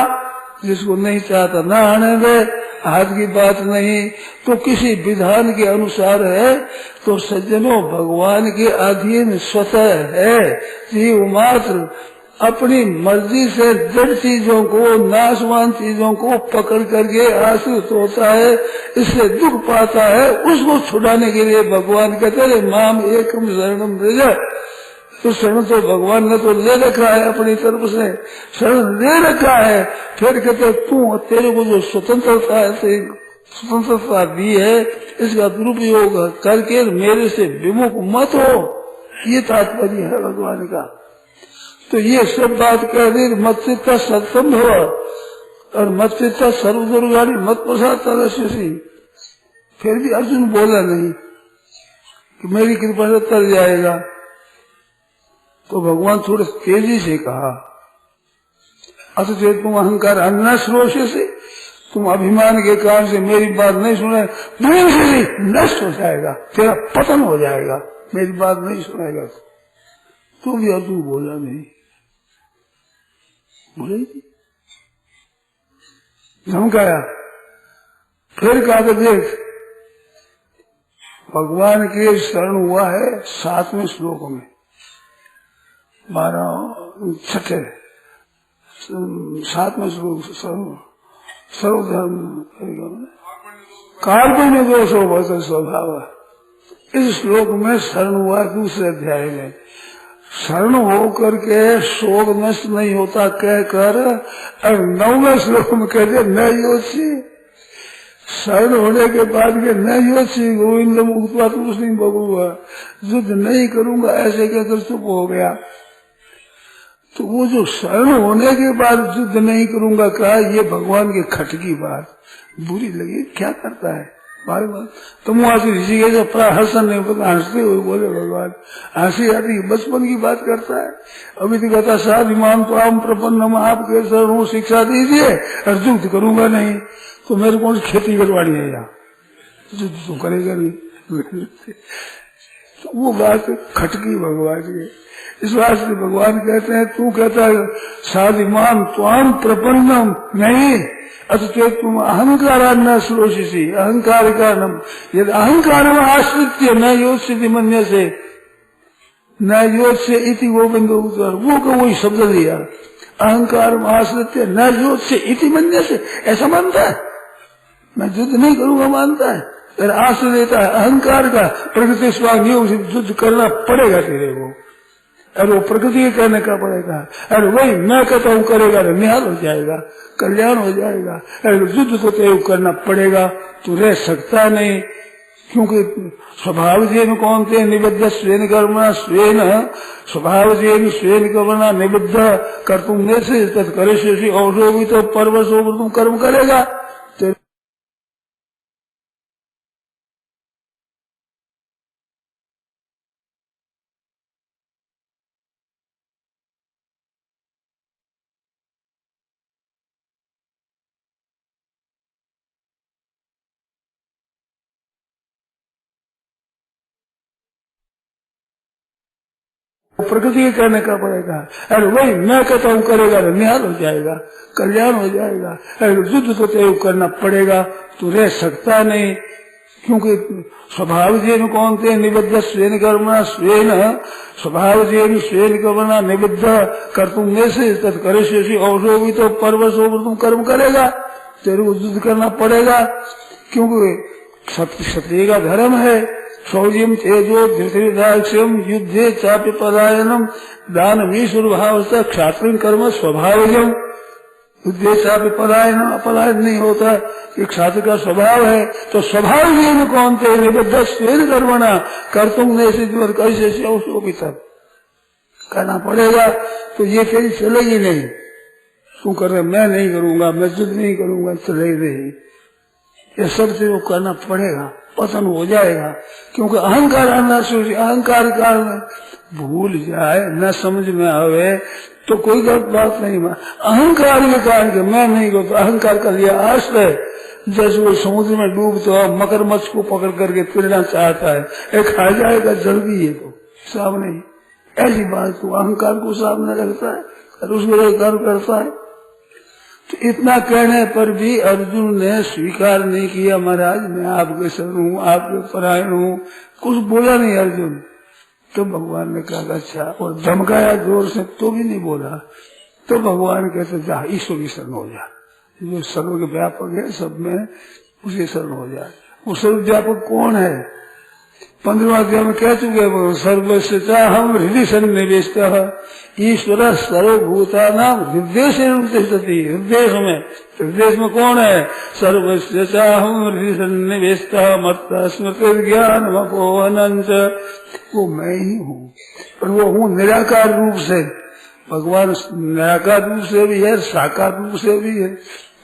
जिसको नहीं चाहता ना आने दे, हाथ की बात नहीं, तो किसी विधान के अनुसार है। तो सज्जनों भगवान के अधीन स्वतः है, जीव मात्र अपनी मर्जी से जड़ चीजों को, नाशवान चीजों को पकड़ करके आश्रित होता है, इससे दुख पाता है। उसको छुड़ाने के लिए भगवान कहते हैं माम एकम शरणम व्रज। तो शरण तो भगवान ने तो ले रखा है, अपनी तरफ से शरण ले रखा है। फिर कहते तू, तेरे को जो स्वतंत्रता है, स्वतंत्रता दी है, इसका दुरुपयोग करके मेरे से विमुख मत हो, ये तात्पर्य है भगवान का। तो ये सब बात कह दी, मत्सिता सत्सम हो और मत्सिता सर्वदुर्गाणी मत प्रसाद तरसी। फिर भी अर्जुन बोला नहीं कि मेरी कृपा से तर जाएगा। तो भगवान थोड़े तेजी से कहा, अतः तुम अहंकार अन्ना श्रोष्य से, तुम अभिमान के कारण से मेरी बात नहीं सुने, नष्ट हो जाएगा, तेरा पतन हो जाएगा, मेरी बात नहीं सुनेगा। तो भी अर्जुन बोला नहीं, बोले धमकाया। फिर कहा देख, भगवान के शरण हुआ है 7वें श्लोक में, 7वें श्लोक, सर्वधर्म कार्पण्य दोषो भवत स्वभाव। इस श्लोक में शरण हुआ दूसरे अध्याय में। शरण हो करके शोक नष्ट नहीं होता कहकर, और 9वें श्लोक में कहते न योची, शरण होने के बाद के न योची गोविंद मुक्तवा कुछ नहीं बगूंगा, युद्ध नहीं करूंगा, ऐसे कहकर चुप हो गया। तो वो जो शरण होने के बाद युद्ध नहीं करूंगा कहा, ये भगवान के खट की बात बुरी लगी। क्या करता है बार बार, तुम वहां से ऋषिकेश हसन नहीं पता, हंसते हुए बोले भगवान, हंसी आती बचपन की बात करता है। अभी तो कहता साध इमाम तो आम प्रपन्न आपके शरण शिक्षा दीजिए और युद्ध करूंगा नहीं, तो मेरे कौन सी खेती करवानी है यहाँ, युद्ध तो करेगा नहीं। तो वो बात खटकी भगवान की। इस बात से भगवान कहते हैं, तू कहता है साधिमान त्वाम प्रपन्नम नहीं, अतः तुम अहंकार न श्रोषि, अहंकार कारणम, यदि अहंकार आश्रित न योत्स्य मन्य से न योत्स्य इति गोविंद उत्तर, वो का वही शब्द दिया, अहंकार आश्रित न योत्स्य इति मन्य से, ऐसा मानता है मैं युद्ध नहीं करूंगा, मानता है। फिर आश्रय देता है अहंकार का, प्रकृति स्वांग युद्ध करना पड़ेगा तेरे को, अरे वो प्रकृति के कहने का पड़ेगा, अरे वही मैं कहता हूँ करेगा तो निहाल हो जाएगा, कल्याण हो जाएगा। अरे युद्ध तो तेरे करना पड़ेगा, तू रह सकता नहीं, क्योंकि स्वभाव जेन कौन थे निबद्ध स्वेन कर्मणा स्वेन, स्वभाव जेन स्वेन कर्मणा निबद्ध कर तुम से करे और भी तो परवश होकर तुम कर्म करेगा। प्रकृति के कहने का पड़ेगा। अरे वही मैं कहता हूँ करेगा तो निहाल हो जाएगा, कल्याण हो जाएगा। अरे युद्ध तो तेरे करना पड़ेगा, तू रह सकता नहीं, क्योंकि स्वभाव जेन कौन थे निबद्ध स्वेन कर्मणा स्वेन स्वभाव जेन स्वेन कर्मणा निबद्ध कर तुम में से तत्करे औषो भी तो परवश हो तुम कर्म करेगा, तेरे को युद्ध करना पड़ेगा, क्योंकि क्षत्रिय का धर्म है। शौर्यम तेजो धृतराष्ट्रम युद्धे चाप्य पलायनम दान वीर भाव क्षात्र कर्म स्वभावजम। युद्धे चाप्य पलायनम, अपलायन नहीं होता, ये क्षात्र का स्वभाव है। तो स्वभाव ये कौन थे निबद्ध स्वेन कर्मणा कर तुम कैसे भी तक करना पड़ेगा। तो ये तेरी चलेगी नहीं, तू कर रहे मैं नहीं करूंगा, मैं युद्ध नहीं करूंगा, चलेगी नहीं। ये सब से वो करना पड़ेगा, पतन हो जाएगा। क्योंकि अहंकार आना सोच, अहंकार कारण भूल जाए न समझ में आवे तो कोई गलत बात नहीं। अहंकार के कारण के मैं नहीं करता, तो अहंकार का लिया आश्रय। जैसे वो समुद्र में डूबता मगरमच्छ को पकड़ करके तिरना चाहता है, एक खा जाएगा जल्दी है तो सामने ही। ऐसी बात को अहंकार को सामने रखता है और उसको कर्म करता है। तो इतना कहने पर भी अर्जुन ने स्वीकार नहीं किया, महाराज मैं आपके शरण हूँ, आपके परायण हूँ, कुछ बोला नहीं अर्जुन। तो भगवान ने कहा अच्छा, और धमकाया जोर से तो भी नहीं बोला। तो भगवान कहते जा ईश्वर की शरण हो जा, जो सर्व व्यापक है सब में उसे शरण हो जाए। वो सर्व व्यापक कौन है? 15वां अध्याय में कह चुके सर्वस्व हम हृदय सन्निवेश ईश्वर सर्वभूता नाम हृदय से हृदय में कौन है? सर्वस्व हम हृदय सन्निवेश मत स्मृति ज्ञान अनंत, वो मैं ही हूँ। पर वो हूँ निराकार रूप से। भगवान निराकार रूप से भी है, साकार रूप से भी है।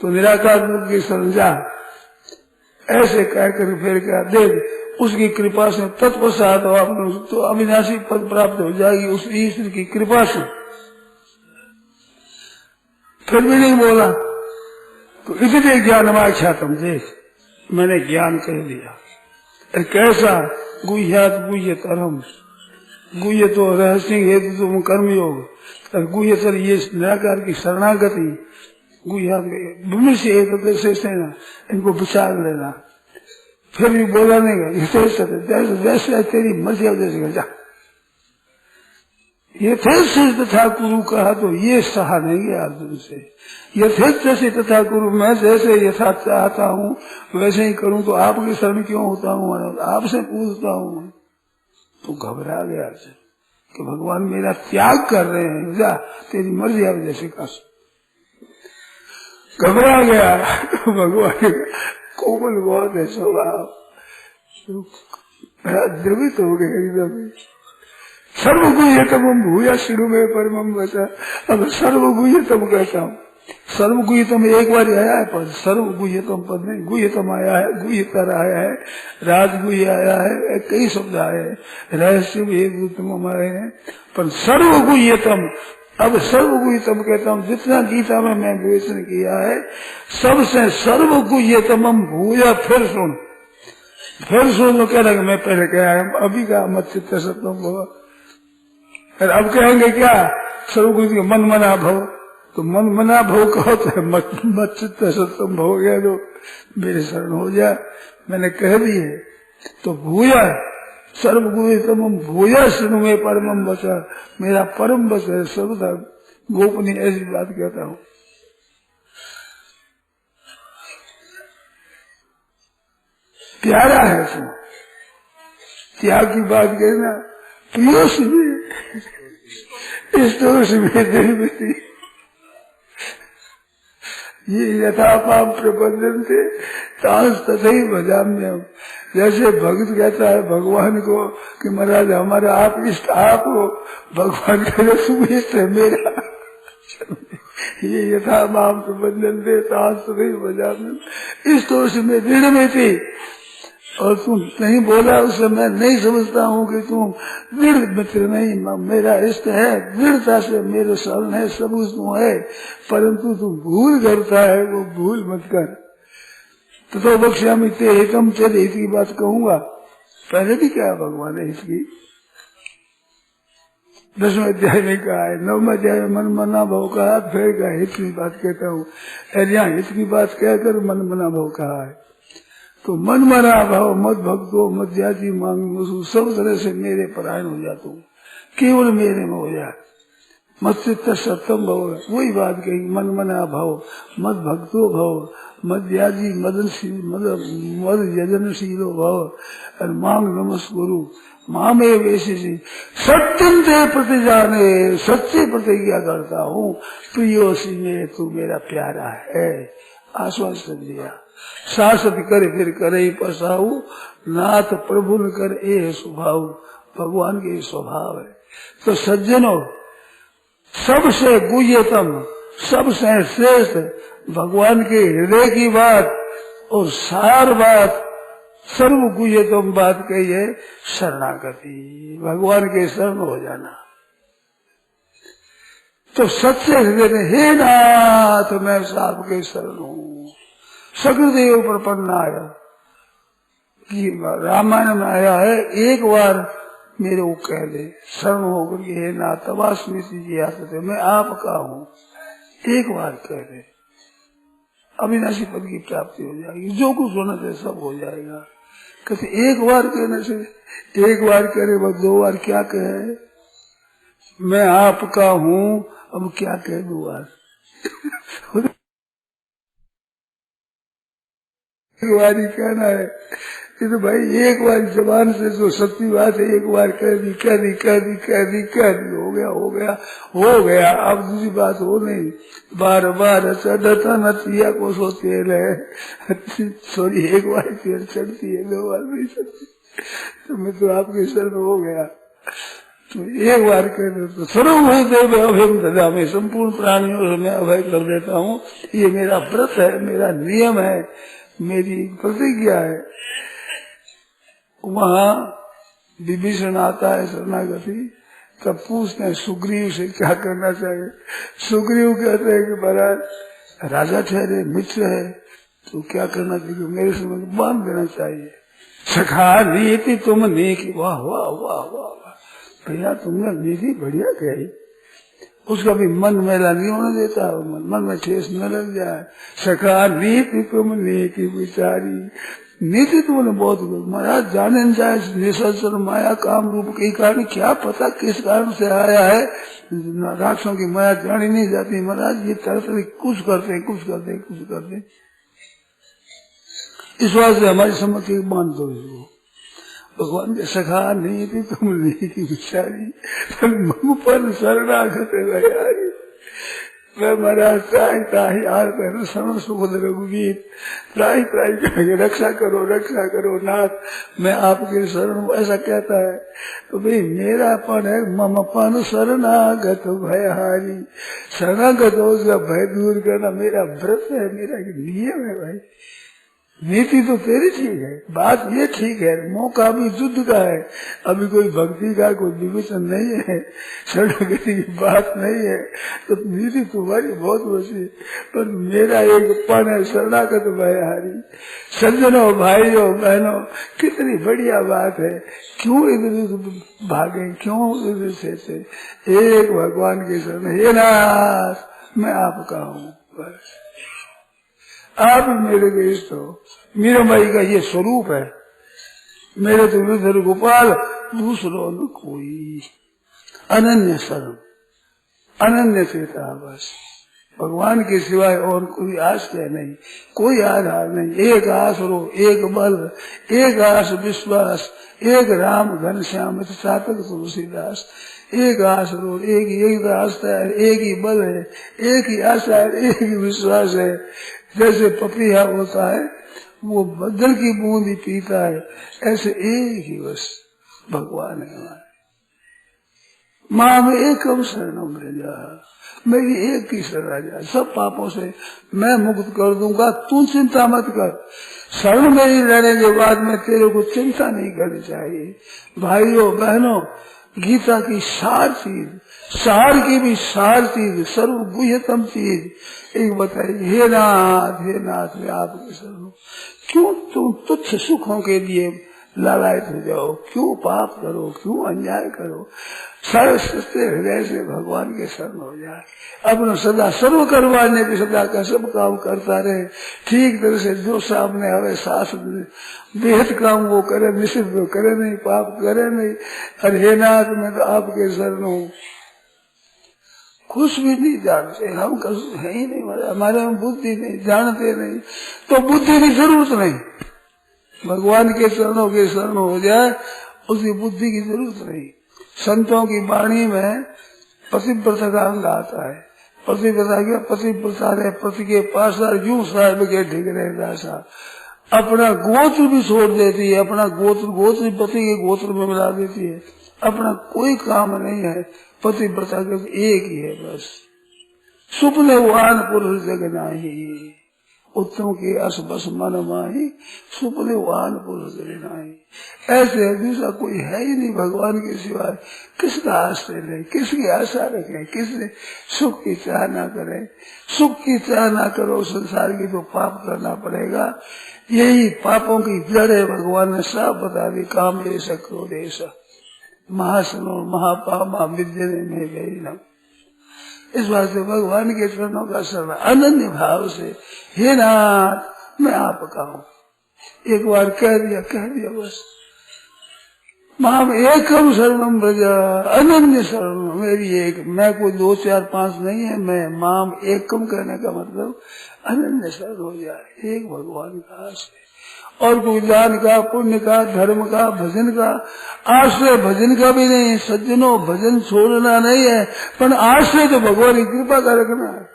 तो निराकार रूप की समझा ऐसे कहकर फिर क्या देख उसकी कृपा से तत्पश्चात तो अविनाशी पद प्राप्त हो जाएगी उस ईश्वर की कृपा से। फिर भी नहीं बोला तो इसलिए ज्ञानमाख्या तुम देख मैंने ज्ञान कह दिया। कैसा गुह्यात गुह्यतरम, गुह्य तो रहस्य हेतु तुम कर्मयोग, गुह्यतर ये निराकार की शरणागति, गुह्यात विमर्श इनको विचार लेना। फिर भी बोला नहीं जैसे तेरी मर्जी जैसे जा। यथेच तथा कुरु कहा तो ये सहा नहीं गया अर्जुन से। यथेच जैसे तथा कुरु, मैं जैसे यथा चाहता हूँ वैसे ही करूँ तो आपकी शरण क्यों होता हूँ, आपसे पूछता हूँ। तो घबरा गया अर्जुन कि भगवान मेरा त्याग कर रहे हैं, जा तेरी मर्जी आप जैसे कर। घबरा गया तो भगवान कोमल बहुत है स्वभाव, द्रवित हो गए एकदम। सर्वगुह्यतम भूया शुरू में परमम बचा। अब सर्वगुह्यतम कहता हूँ, सर्वगुह्यतम एक बार आया है पद, सर्वगुह्यतम पद नहीं, गुह्यतम आया है, गुह्यतर आया है, राजगुह्य आया है, कई शब्द आए हैं, रहस्य भी एक आए हैं, पर सर्वगुह्यतम। अब सर्वगुह्यतम कहता हूँ, जितना गीता में मैं विवेचन किया है सबसे सर्वगुह्यतम भूया। फिर सुन तो कह रहा मैं पहले कहा अभी का मत चित्त सत्यम भव, अब कहेंगे क्या सर्वगुह्य मन मना भव। तो मन मना भव कहो तो मत चित्त सत्यम भव गया जो मेरे शरण हो जाए, मैंने कह दिए। तो भूया सर्वगुह्यतम भूया शुरू में परमम बचा, मेरा परम बस है सर्वदा गोपनीय, ऐसी बात कहता हूँ। प्यारा है तो त्याग की बात कहना, पीयूष भी इस में दिल में ये यथा पाप प्रबंधन थे तांस तथई भजाम्यम। जैसे भक्त कहता है भगवान को कि महाराज हमारा आप इष्ट आप हो, भगवान कहते तुम इष्ट है मेरा। ये यथा पाप प्रबंधन थे तांस तथई भजाम्यम। इस दोष में दृढ़ में थी और तुम नहीं बोला उससे मैं नहीं समझता हूँ कि तुम दृढ़ मित्र नहीं, मेरा इष्ट है, दृढ़ता से मेरे शरण है, सब उसमें है, परंतु तू भूल करता है वो भूल मत कर। तो बख्श्यामि ते हितम तेरे हित की बात कहूंगा, पहले भी क्या भगवान है इसकी। 10वें अध्याय में कहा है, 9वें अध्याय में मन मना भाव कहा, फिर कहा हित की बात कहता हूँ, यहाँ हित की बात कहकर मन मना भाव कहा है। तो मन मना भाव मत भक्तो मत जाति मांग, सब तरह से मेरे परायण हो जा, तू केवल मेरे में हो जा, मत चित्त सत्यम भव, वही बात कही, मन मना भाव मत भक्तो भव मत व्याजी मदनशील मद यजनशीलो भव और मांग नमस् गुरु मामे वैसे सत्यम से प्रतिजाने, सच्चे प्रतिज्ञा करता हूँ, प्रियोसी में तू मेरा प्यारा है, आश्वासन दिया। शासत कर फिर करे पसाऊ, नाथ प्रभु न कर ए स्वभाव, भगवान के स्वभाव है। तो सज्जनों, सबसे गुह्यतम, सबसे श्रेष्ठ भगवान के हृदय की बात और सार बात, सर्व गुह्यतम बात कही है शरणागति, भगवान के शरण हो जाना। तो सच्चे हृदय में हे नाथ मैं साहब के शरण हूँ, सकृदेव प्रपन्नाय कि रामायण में आया है, एक बार मेरे को कह दे शरण होकर के हे नाथ तवास्मिति जी आते, मैं आपका हूँ, एक बार कह दे, अविनाशी पद की प्राप्ति हो जाएगी, जो कुछ होना चाहिए सब हो जाएगा। कहते एक बार कहने से, एक बार करे बस, 2 बार क्या कहे, मैं आपका हूँ, अब क्या कह 2 बार एक बार ही कहना है। तो भाई एक बार जबान से जो सच्ची बात है, एक बार कह दी कह दी कह दी कह दी कह दी, हो गया हो गया हो गया, अब दूसरी बात हो नहीं। बार बार चढ़ता नतिया को सो तेल है, सॉरी एक बार तेल चढ़ती है, 2 बार नहीं चढ़ती, तो मैं तो आपके शरण हो गया। तो एक बार कह दे तो सर्व देव अभयम ददा, मैं संपूर्ण प्राणियों से मैं अभय कर देता हूँ, ये मेरा व्रत है, मेरा नियम है, मेरी प्रतिज्ञा है। वहाँ विभीषण आता है शरणागति, तब पूछते हैं सुग्रीव से क्या करना चाहिए। सुग्रीव कहते हैं कि महाराज राजा ठहरे, मित्र है, तो क्या करना चाहिए, मेरे से मुझे बांध देना चाहिए। सखा नीति तुम नीति, वाह वाह वाह वाह भैया तुमने नीति बढ़िया कही, उसका भी मन मेला नहीं होने देता, मन में ठेस न लग जाए। सखा नीति तुम नीति विचारी, नीति तुमने बहुत महाराज जाने न जाए निशाचर माया काम रूप के कारण, क्या पता किस कारण से आया है, राक्षसों की माया जानी नहीं जाती महाराज, ये तरह तरह कुछ करते कुछ करते कुछ करते, इस बात से हमारी सम्मति मान दो इसको। भगवान के सखा नीति तुम नीति विचारी, मम पर शरणागत है, मैं महाराज त्राही त्राही आर कर शरण सुबोध रघुवीर, त्राही त्राही करेंगे, रक्षा करो नाथ, मैं आपके शरण, ऐसा कहता है। तो भाई मेरा पन है, मम पन शरणागत भयहारी, शरणागत हो उसका भय दूर करना मेरा व्रत है, मेरा नियम है। भाई नीति तो तेरी ठीक है, बात ये ठीक है, मौका अभी युद्ध का है, अभी कोई भक्ति का कोई विवेचन नहीं है, शरणागति की बात नहीं है, तो नीति तुम्हारी बहुत वसी, पर मेरा एक पन है शरणागत भयहारी। सज्जनों भाइयों बहनों, कितनी बढ़िया बात है, क्यों इधर भागे, क्यों इधर से एक भगवान के शरण, हे नाथ मैं आपका हूँ, बस आप मेरे के इष्ट हो, मीराबाई का ये स्वरूप है, मेरे तो विधर गोपाल दूसरों न कोई, अनन्य शरण, अनन्य चेता, बस भगवान के सिवाय और कोई आश्रय नहीं, कोई आधार नहीं, एक आसरो एक बल, एक आस विश्वास, एक राम घनश्याम सातक तुलसीदास, एक आसरो एक आस्था है, एक ही बल है, एक ही आशा है, एक ही विश्वास है। जैसे पपीहा होता है वो बदल की बूंद ही पीता है, ऐसे एक ही बस भगवान है हमारे। माँ में एकम शरणम रजा, मेरी एक ही शरण आ जाए, सब पापों से मैं मुक्त कर दूंगा, तू चिंता मत कर। शरण में ही रहने के बाद में तेरे को चिंता नहीं करनी चाहिए। भाइयों बहनों, गीता की सार चीज, सार की भी सार चीज, सर्व गुह्यतम चीज एक बताइए, हे नाथ मैं आपके शरण हूँ। क्यों तुम तुच्छ सुखों के लिए लालायित हो जाओ, क्यों पाप करो, क्यों अन्याय करो। सरस्वती हृदय से भगवान के शरण हो जाए, अपना सदा सर्व करवाने की सदा का सब काम करता रहे, ठीक तरह से जो सामने आवे सास बेहद काम वो करे, निश्चित वो करे नहीं, पाप करे नहीं। अरे हे नाथ मैं तो आपके शरण हूँ। कुछ भी नहीं जानते हम, कुछ है ही नहीं, हमारे में बुद्धि नहीं, जानते नहीं, तो बुद्धि की जरूरत नहीं। भगवान के चरणों के शरण हो जाए उसकी बुद्धि की जरूरत नहीं। संतों की वाणी में पतिव्रता का अंग आता है। पतिव्रता क्या? पतिव्रता ने पति के पास यूं साहब के ढिग रहे दासा, अपना गोत्र भी छोड़ देती है, अपना गोत्र पति के गोत्र में मिला देती है, अपना कोई काम नहीं है। पतिव्रता का एक ही है बस, सुपने वान पुरुष जग नाही, उत्तम के अस बस मन माही, सुपने वान पुरुष जग नाही। ऐसे दूसरा कोई है ही नहीं भगवान के सिवाय। किसका आश्रय लें, किसकी आशा रखें, किसने सुख की चाह ना करें। सुख की चाह ना करो संसार की तो पाप करना पड़ेगा। यही पापों की जड़ है, भगवान ने साफ बता दी। काम ऐसा क्रोध ऐसा महासनो महापामा विद्यने में गई न। इस बात से भगवान के चरणों का शरण अनन्य भाव से, हे नाथ मैं आपका हूँ, एक बार कह दिया बस। माम एकम शरणम ब्रजा, अनन्य शरण मेरी एक, मैं कोई 2 4 5 नहीं है, मैं माम एकम कहने का मतलब अनन्य शरण हो जाए, एक भगवान का आश्रय। और कोई दान का, पुण्य का, धर्म का, भजन का आश्रय, भजन का भी नहीं। सज्जनों भजन छोड़ना नहीं है, पर आश्रय तो भगवान की कृपा का रखना है।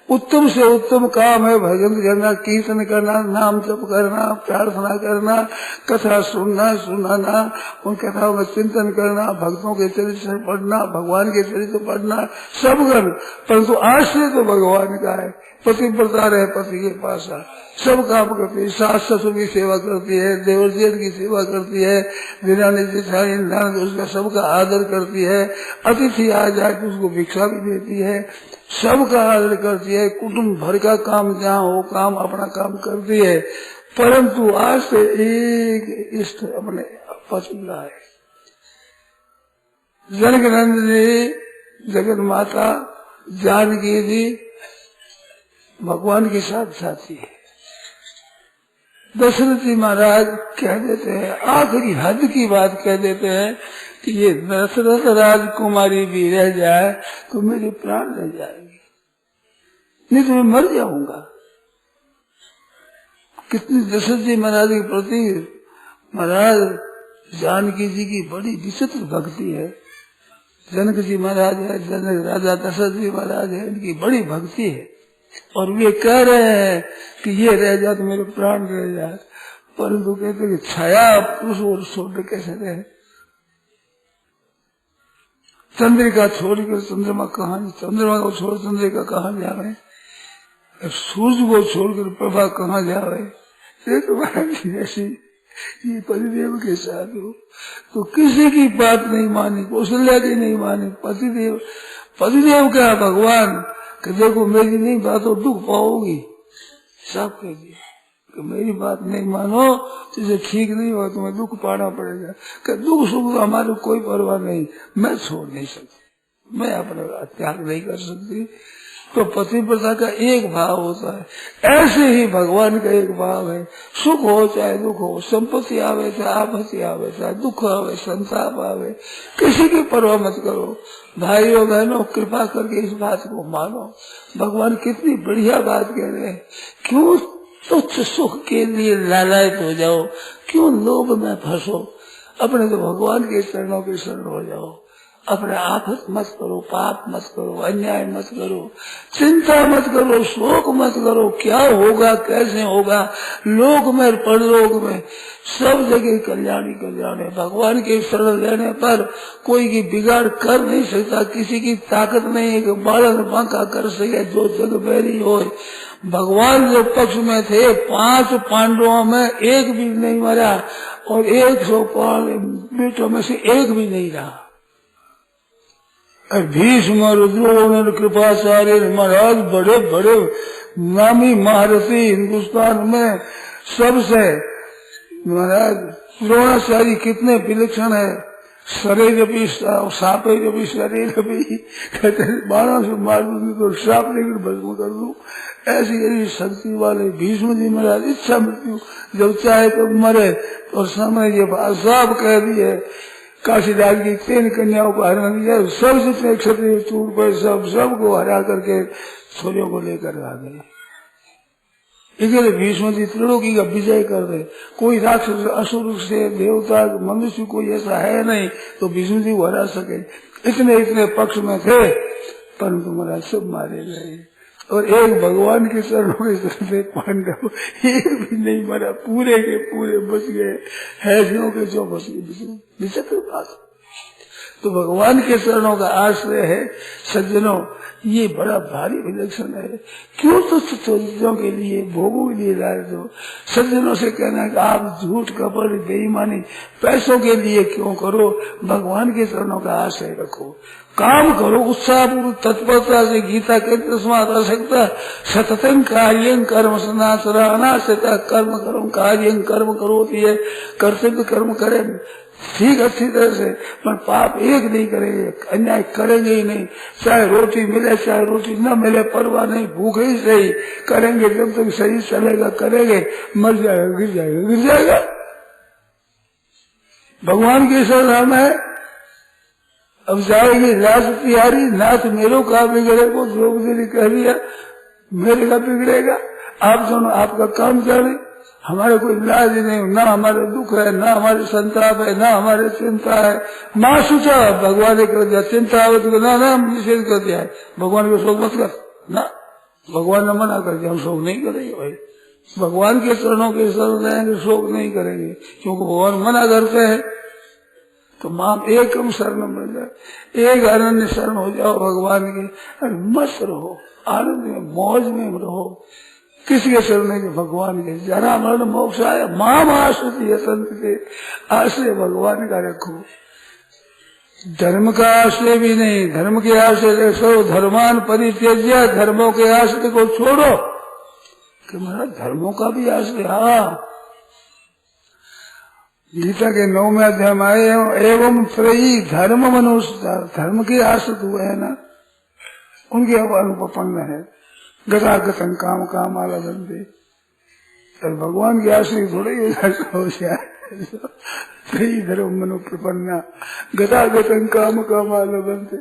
उत्तम से उत्तम काम है भजन करना, कीर्तन करना, नाम जप करना, प्रार्थना करना, कथा सुनाना, उन कथाओं में चिंतन करना, भक्तों के चरित्र पढ़ना, भगवान के चरित्र पढ़ना, सब कर। परंतु आश्रय तो भगवान का है। पतिव्रता रहे पति के पास सब काम करती है, सास ससुर की सेवा करती है, देवर जेठ की सेवा करती है, दिरानी जेठानी ननद उसका सबका आदर करती है, अतिथि आ जाए तो उसको भिक्षा भी देती है, सबका आदर करती है, कुटुंब भर का काम जहाँ हो काम अपना काम करती है। परंतु आज से एक इष्ट अपने पति का है। जनक जी, जगत माता जानकी जी भगवान के साथ साथी है। दशरथ जी महाराज कह देते हैं, आखिरी हद की बात कह देते हैं कि ये दशरथ राजकुमारी भी रह जाए तो मेरे प्राण रह जाएंगे, नहीं तो मैं मर जाऊंगा। कितनी दशरथ जी महाराज के प्रति महाराज जानकी जी की बड़ी विचित्र भक्ति है। जनक जी महाराज है, जनक राजा दशरथ जी महाराज है, इनकी बड़ी भक्ति है। और वे कह रहे हैं कि ये रह जाए तो मेरे प्राण रह जाए, परंतु कहते कि छाया पुरुष और छोड़ कैसे रहे। चंद्रिका छोड़कर चंद्रमा कहाँ, चंद्रमा को छोड़ चंद्रिका कहाँ जावे, सूर्य को छोड़कर प्रभा कहाँ जावे। ऐसी ये पतिदेव के साथ हो तो किसी की बात नहीं मानी, कौशल्या की नहीं मानी। पतिदेव क्या भगवान कि देखो मेरी नहीं बात हो दुख पाओगी, सब कह दिया कि मेरी बात नहीं मानो तो इसे ठीक नहीं हो, तुम्हें दुख पाना पड़ेगा। कि दुख सुख हमारे कोई परवाह नहीं, मैं छोड़ नहीं सकती, मैं अपना त्याग नहीं कर सकती। तो पतिव्रता का एक भाव होता है, ऐसे ही भगवान का एक भाव है। सुख हो चाहे दुख हो, संपत्ति आवे चाहे आपत्ति आवे, चाहे दुख आवे संताप आवे, किसी की परवाह मत करो। भाइयों बहनों कृपा करके इस बात को मानो। भगवान कितनी बढ़िया बात कह रहे हैं। क्यों तुच्छ सुख के लिए लालायित हो जाओ, क्यों लोभ में फंसो, अपने तो भगवान के चरणों के शरण हो जाओ। अपने आफत मत करो, पाप मत करो, अन्याय मत करो, चिंता मत करो, शोक मत करो। क्या होगा कैसे होगा, लोक में परलोक में सब जगह कल्याण ही कल्याण है। भगवान के शरण लेने पर कोई की बिगाड़ कर नहीं सकता, किसी की ताकत नहीं है कि बालन बांका कर सके जो जग बैरी हो। भगवान जो पक्ष में थे 5 पांडवों में एक भी नहीं मरा और 105 बेटों में से एक भी नहीं रहा। भीष्म रुद्रोण कृपाचार्य महाराज बड़े बड़े नामी महारथी हिंदुस्तान में सबसे महाराज द्रोणाचार्य कितने विलक्षण है, शरीर भी सापे भी शरीर भी कहते बाणों से मार दूंगी तो साप लेकर भस्म कर दूं। ऐसी ऐसी शक्ति वाले भीष्म जी महाराज इच्छा मृत्यु जब चाहे तो मरे तो समय ये साफ कह दिए। काशीदास की 3 कन्याओं को हरण किया, सब जितने क्षत्रिय चूर पर सबको हरा करके सूर्यों को लेकर आ गए। इसलिए भीष्म जी त्रिलोकी का विजय कर दे। कोई राक्षस असुर से देवता मनुष्य कोई ऐसा है नहीं तो भीष्म जी को हरा सके। इतने पक्ष में थे परंतु महाराज सब मारे गए और एक भगवान के चरणों के चलते पांडव एक भी नहीं मरा, पूरे के पूरे बच गए। हैसियों के जो बच गए। विचित्र बात। तो भगवान के चरणों का आश्रय है सज्जनों, ये बड़ा भारी विलक्षण है। क्यों तो चीजों के लिए भोगों के लिए लाए हो। सज्जनों से कहना कि आप झूठ कपट बेईमानी पैसों के लिए क्यों करो, भगवान के चरणों का आश्रय रखो, काम करो उत्साहपूर्वक तत्परता से। गीता के तस्मात् असक्ता सततं कार्यं कर्म सनाचरा अनासक्ता कर्म करो कार्यं कर्म करोति है। कर्तव्य कर्म करें ठीक अच्छी तरह से, पर पाप एक नहीं करेंगे, अन्याय करेंगे ही नहीं। चाहे रोटी मिले चाहे रोटी न मिले परवाह नहीं, भूखे ही सही करेंगे। जब तक शरीर चलेगा करेंगे, मर जाएगा गिर जाएगा। भगवान की शरण है। अब जाएगी राज तिहारी नाथ मेरो का बिगड़े को द्रौपदी ने कह दिया मेरे का बिगड़ेगा। आप दोनों आपका काम करें, हमारे कोई लाज नहीं, ना हमारे दुख है, ना हमारे संताप है, ना हमारे चिंता है। माँ सोचा भगवान ने कर दिया चिंता ना निषेध कर दिया है। भगवान को शोक मत कर ना, भगवान ने मना कर दिया हम शोक नहीं करेंगे। भाई भगवान के चरणों के शरण रहेंगे शोक नहीं करेंगे, क्योंकि भगवान मना करते हैं। तो माम एकम शरण मिल जाए, एक अनन्य शरण हो जाओ भगवान के, और मस्त रहो, आनंद में मौज में रहो। किसके शरण के? भगवान के। जरा मरण मोक्ष आया माम आश्रित यतंत के आश्रय भगवान का रखो। धर्म का आश्रय भी नहीं, धर्म के आश्रय रखो। धर्मान परित्यज्य, धर्मों के आश्रय को छोड़ो। कि महाराज धर्मों का भी आश्रय, हाँ गीता के 9वें अध्याय में आए एवं त्रयी धर्म मनुष्य, धर्म के आश्रित हुए है ना, उनके अनुपन्न है। गतागतन काम काम आला बंदे, तो भगवान के आश्रय थोड़े हो जाए। त्रयी धर्म मनु प्रपन्ना गतागतन काम काम आला बंदे।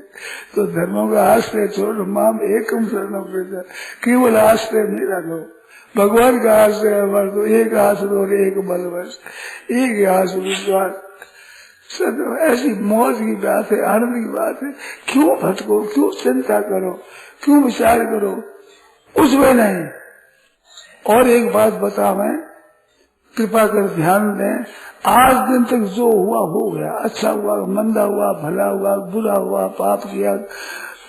तो धर्मों का आश्रय छोड़ माम एकम शरणम प्रजा, केवल आश्रय मेरा लो। भगवान का आश्रय हमारे तो एक आश्रय और एक बलवश, एक आश्रय विश्वास। सब ऐसी मौज की बात है, आनंद की बात है। क्यों भटको, क्यों चिंता करो, क्यों विचार करो, उसमें नहीं। और एक बात बता, मैं कृपा कर ध्यान दें, आज दिन तक जो हुआ हो गया, अच्छा हुआ मंदा हुआ भला हुआ बुरा हुआ, पाप किया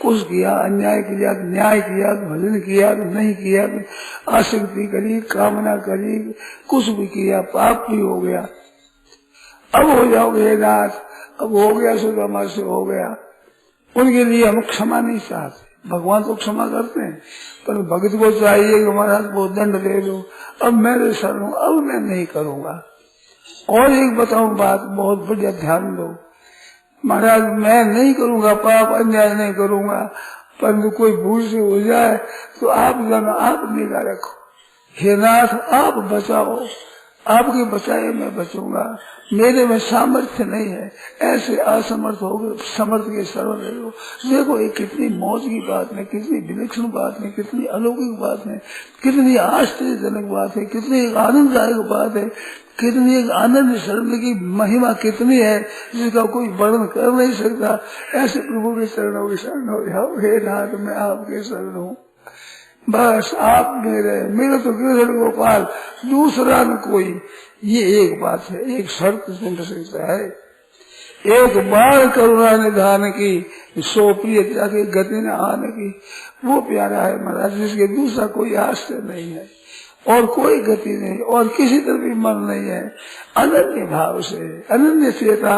कुछ किया, अन्याय किया न्याय किया, भजन किया नहीं किया, आसक्ति करी कामना करी, कुछ भी किया, पाप भी हो गया। अब हो जाओगे नाथ, अब हो गया सुदामा से हो गया। उनके लिए हम क्षमा नहीं चाहते, भगवान तो क्षमा करते हैं, पर भगत को चाहिए कि महाराज वो दंड दे दो, अब मेरे शरण हूं, अब मैं नहीं करूंगा। और एक बताऊं बात, बहुत बढ़िया ध्यान दो। महाराज मैं नहीं करूंगा पाप, अन्याय नहीं करूंगा, परंतु कोई भूल से हो जाए तो आप जाना, आप निगाह रखो। हे नाथ आप बचाओ, आपके बचाए मैं बचूंगा, मेरे में सामर्थ्य नहीं है, ऐसे असमर्थ हो गए, समर्थ के शरण ले लो। देखो ये कितनी मौज की बात है, कितनी विलक्षण बात है, कितनी अलौकिक बात है, कितनी आश्चर्यजनक बात है, कितनी आनंददायक बात है, कितनी एक आनंद शरण की महिमा कितनी है जिसका कोई वर्णन कर नहीं सकता। ऐसे प्रभु के चरणों की शरण हो जाओ। हे नाथ मैं आपके शरण हूँ, बस आप मेरे तो कृष्ण गोपाल, दूसरा न कोई। ये एक बात है, एक शर्त सुन सकता है। एक बार करुणा निधान की, सो प्रिय गति न आने की, वो प्यारा है महाराज जिसके दूसरा कोई आश्रय नहीं है। और कोई गति नहीं, और किसी तरह भी मन नहीं है। अनन्य भाव से, अनन्य चेता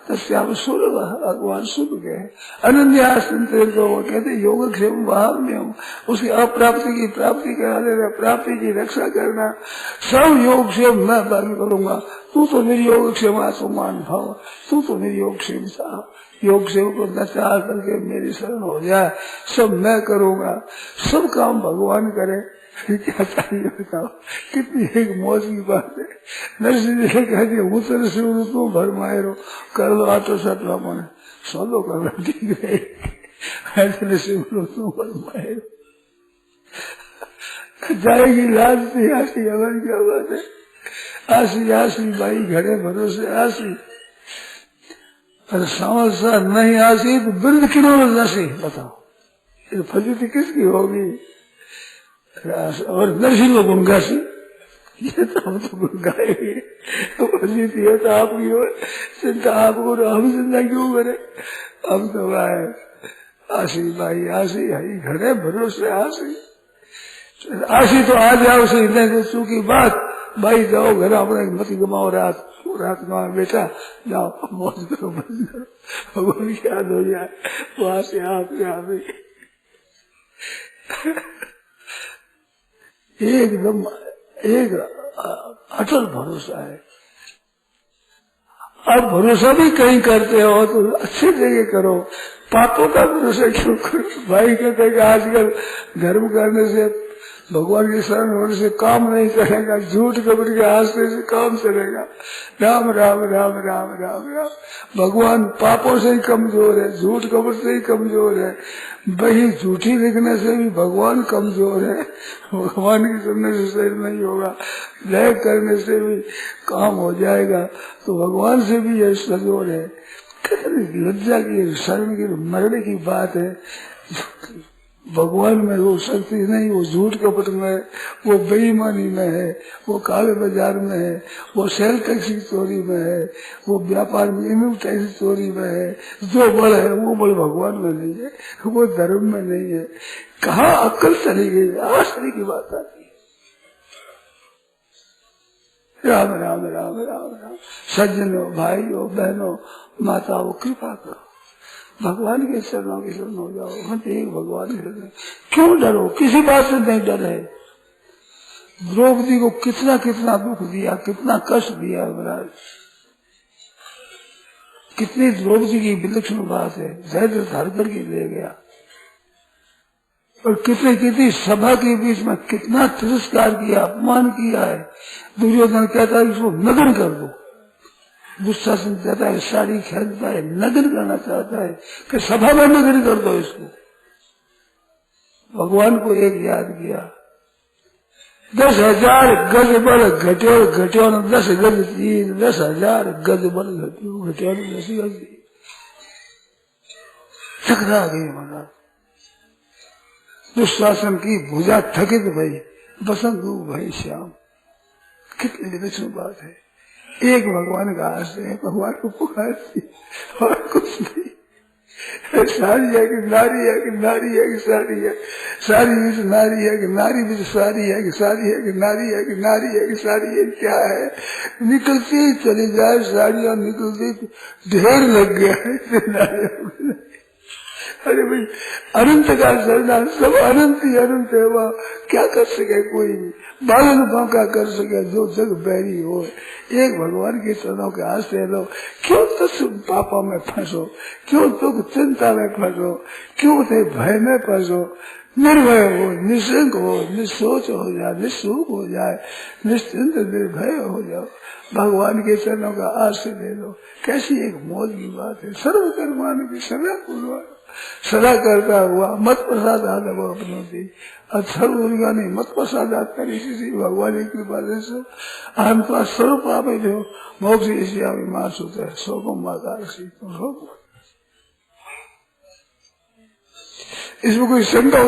तस्याम सूर्य भगवान सूर्य के अनन्य आसंतर को वो कहते योगक्षेम भाव में हूँ, उसकी अप्राप्ति की प्राप्ति करा देना, प्राप्ति की रक्षा करना, सब योगक्षेम मैं बंद करूंगा। तू तो मेरी योगक्षेम आत्मान भाव, तू तो मेरी योगक्षेम चाह, योगक्षेम को न चाह करके मेरी शरण हो जाए, सब मैं करूंगा, सब काम भगवान करे। क्या चाहिए बताओ, कितनी एक मौज की बात है। नरसिंह जी कह दिया हूँ तेरे से तू भर मायरो कर लो आटो सटवा मन सोलो करना ठीक है, तू भर मायरो जाएगी लाज से आसी, हमारी क्या बात है। आसी आसी भाई घड़े भरोसे आसी, और समझदार नहीं आसी तो बिल्ड किन्होंने नसी, बताओ ये फजीती किसकी होगी। और नरसिंह को गुण गासी, ये तो हम तो गुण गाएंगे, फजीती है तो आपकी हो, चिंता आपको, हम चिंता क्यों करे। हम तो गाए आसी भाई आसी, हई घड़े भरोसे आसी, आसी तो आ जाओ सही, नहीं तो चूकी बात भाई जाओ घर अपने मत गमाओ, रात गवा बेटा जाओ मौज करो, बंद करो, भगवान की याद हो जाए वहां से आप यहाँ एकदम एक अटल भरोसा है। अब भरोसा भी कहीं करते हो तो अच्छी जगह करो, पापों का भरोसा क्यों करो। भाई कहते हैं कि आजकल धर्म करने से, भगवान की शरण होने से काम नहीं चलेगा, झूठ कपट के हाथने से काम चलेगा। राम राम राम राम राम राम, भगवान पापों से ही कमजोर है, झूठ कपट से ही कमजोर है, वही झूठी लिखने से भी भगवान कमजोर है। भगवान की सुनने से शरीर नहीं होगा, लय करने से भी काम हो जाएगा, तो भगवान से भी यह कमजोर है। कितनी लज्जा की, शरण की, मरने की बात है। भगवान में वो शक्ति नहीं, वो झूठ कपट में, वो बेईमानी में है, वो काले बाजार में है, वो सेल टैक्स की चोरी में है, वो व्यापार में इनकम टैक्स की चोरी में है। जो बल है वो बल भगवान में नहीं है, वो धर्म में नहीं है। कहाँ अक्ल चली गई, आश्चर्य की बात आती है। राम राम राम राम राम, सज्जनों, भाइयों, बहनों, माताओं, कृपा करो, भगवान के शरणों की शरण हो जाओ। मत एक भगवान के शरण, क्यों डरो, किसी बात से नहीं डर है। द्रौपदी को कितना कितना दुख दिया, कितना कष्ट दिया महाराज, कितनी द्रौपदी की विलक्षण बात है। जयद्रथ धर करके ले गया, और कितनी कितनी सभा के बीच में कितना तिरस्कार किया, अपमान किया है। दुर्योधन कहता है इसको नग्न कर दो, दुशासन कहता है साड़ी खरीदता है, नग्न करना चाहता है कि सभा में नग्न कर दो इसको। भगवान को एक याद किया, 10,000 गज बल घट्यो, घट्यो ने 10 गज तीन, 10,000 गज बल घट्यो, घट्यो ने 10 गज दी। टकरा गई महाराज, दुशासन की भुजा थकित भई, बसंत भाई श्याम। कितनी विलक्षण बात है। एक भगवान का आश्रय है, भगवान को पुकारती और कुछ नहीं। सारी है कि नारी है, कि नारी है कि सारी है, सारी भी नारी है कि नारी भी सारी है, कि सारी है कि नारी है, कि नारी है कि सारी है। क्या है, निकलती ही चली जाए साड़ियां, निकलती ढेर लग गया है। अरे भाई अनंत का सरना, सब अनंत ही अनंत है, वह क्या कर सके कोई भी, बालन बांका कर सके जो जग बैरी हो। एक भगवान के चरणों के आश्रय लो। क्यों तुम पापा में फंसो, क्यों तुम चिंता में फंसो, क्यों थे भय में फंसो। निर्भय हो, निश्चिंत हो, निसोच हो जाए, निःशुक हो जाए, निश्चिंत निर्भय हो जाओ, भगवान के चरणों का आश्रय ले लो। कैसी एक मौज की बात है। सर्वकर्माणि की सदा पूर्व, सदा करता हुआ मत प्रसाद आदि वो अपनों दी, सर्व उनका नहीं मत प्रसाद आता इसी भगवान की कृपा से हम तो स्वरूप आप जो मोक्ष इसी मास होता है। शोकम माता इसमें कोई शंका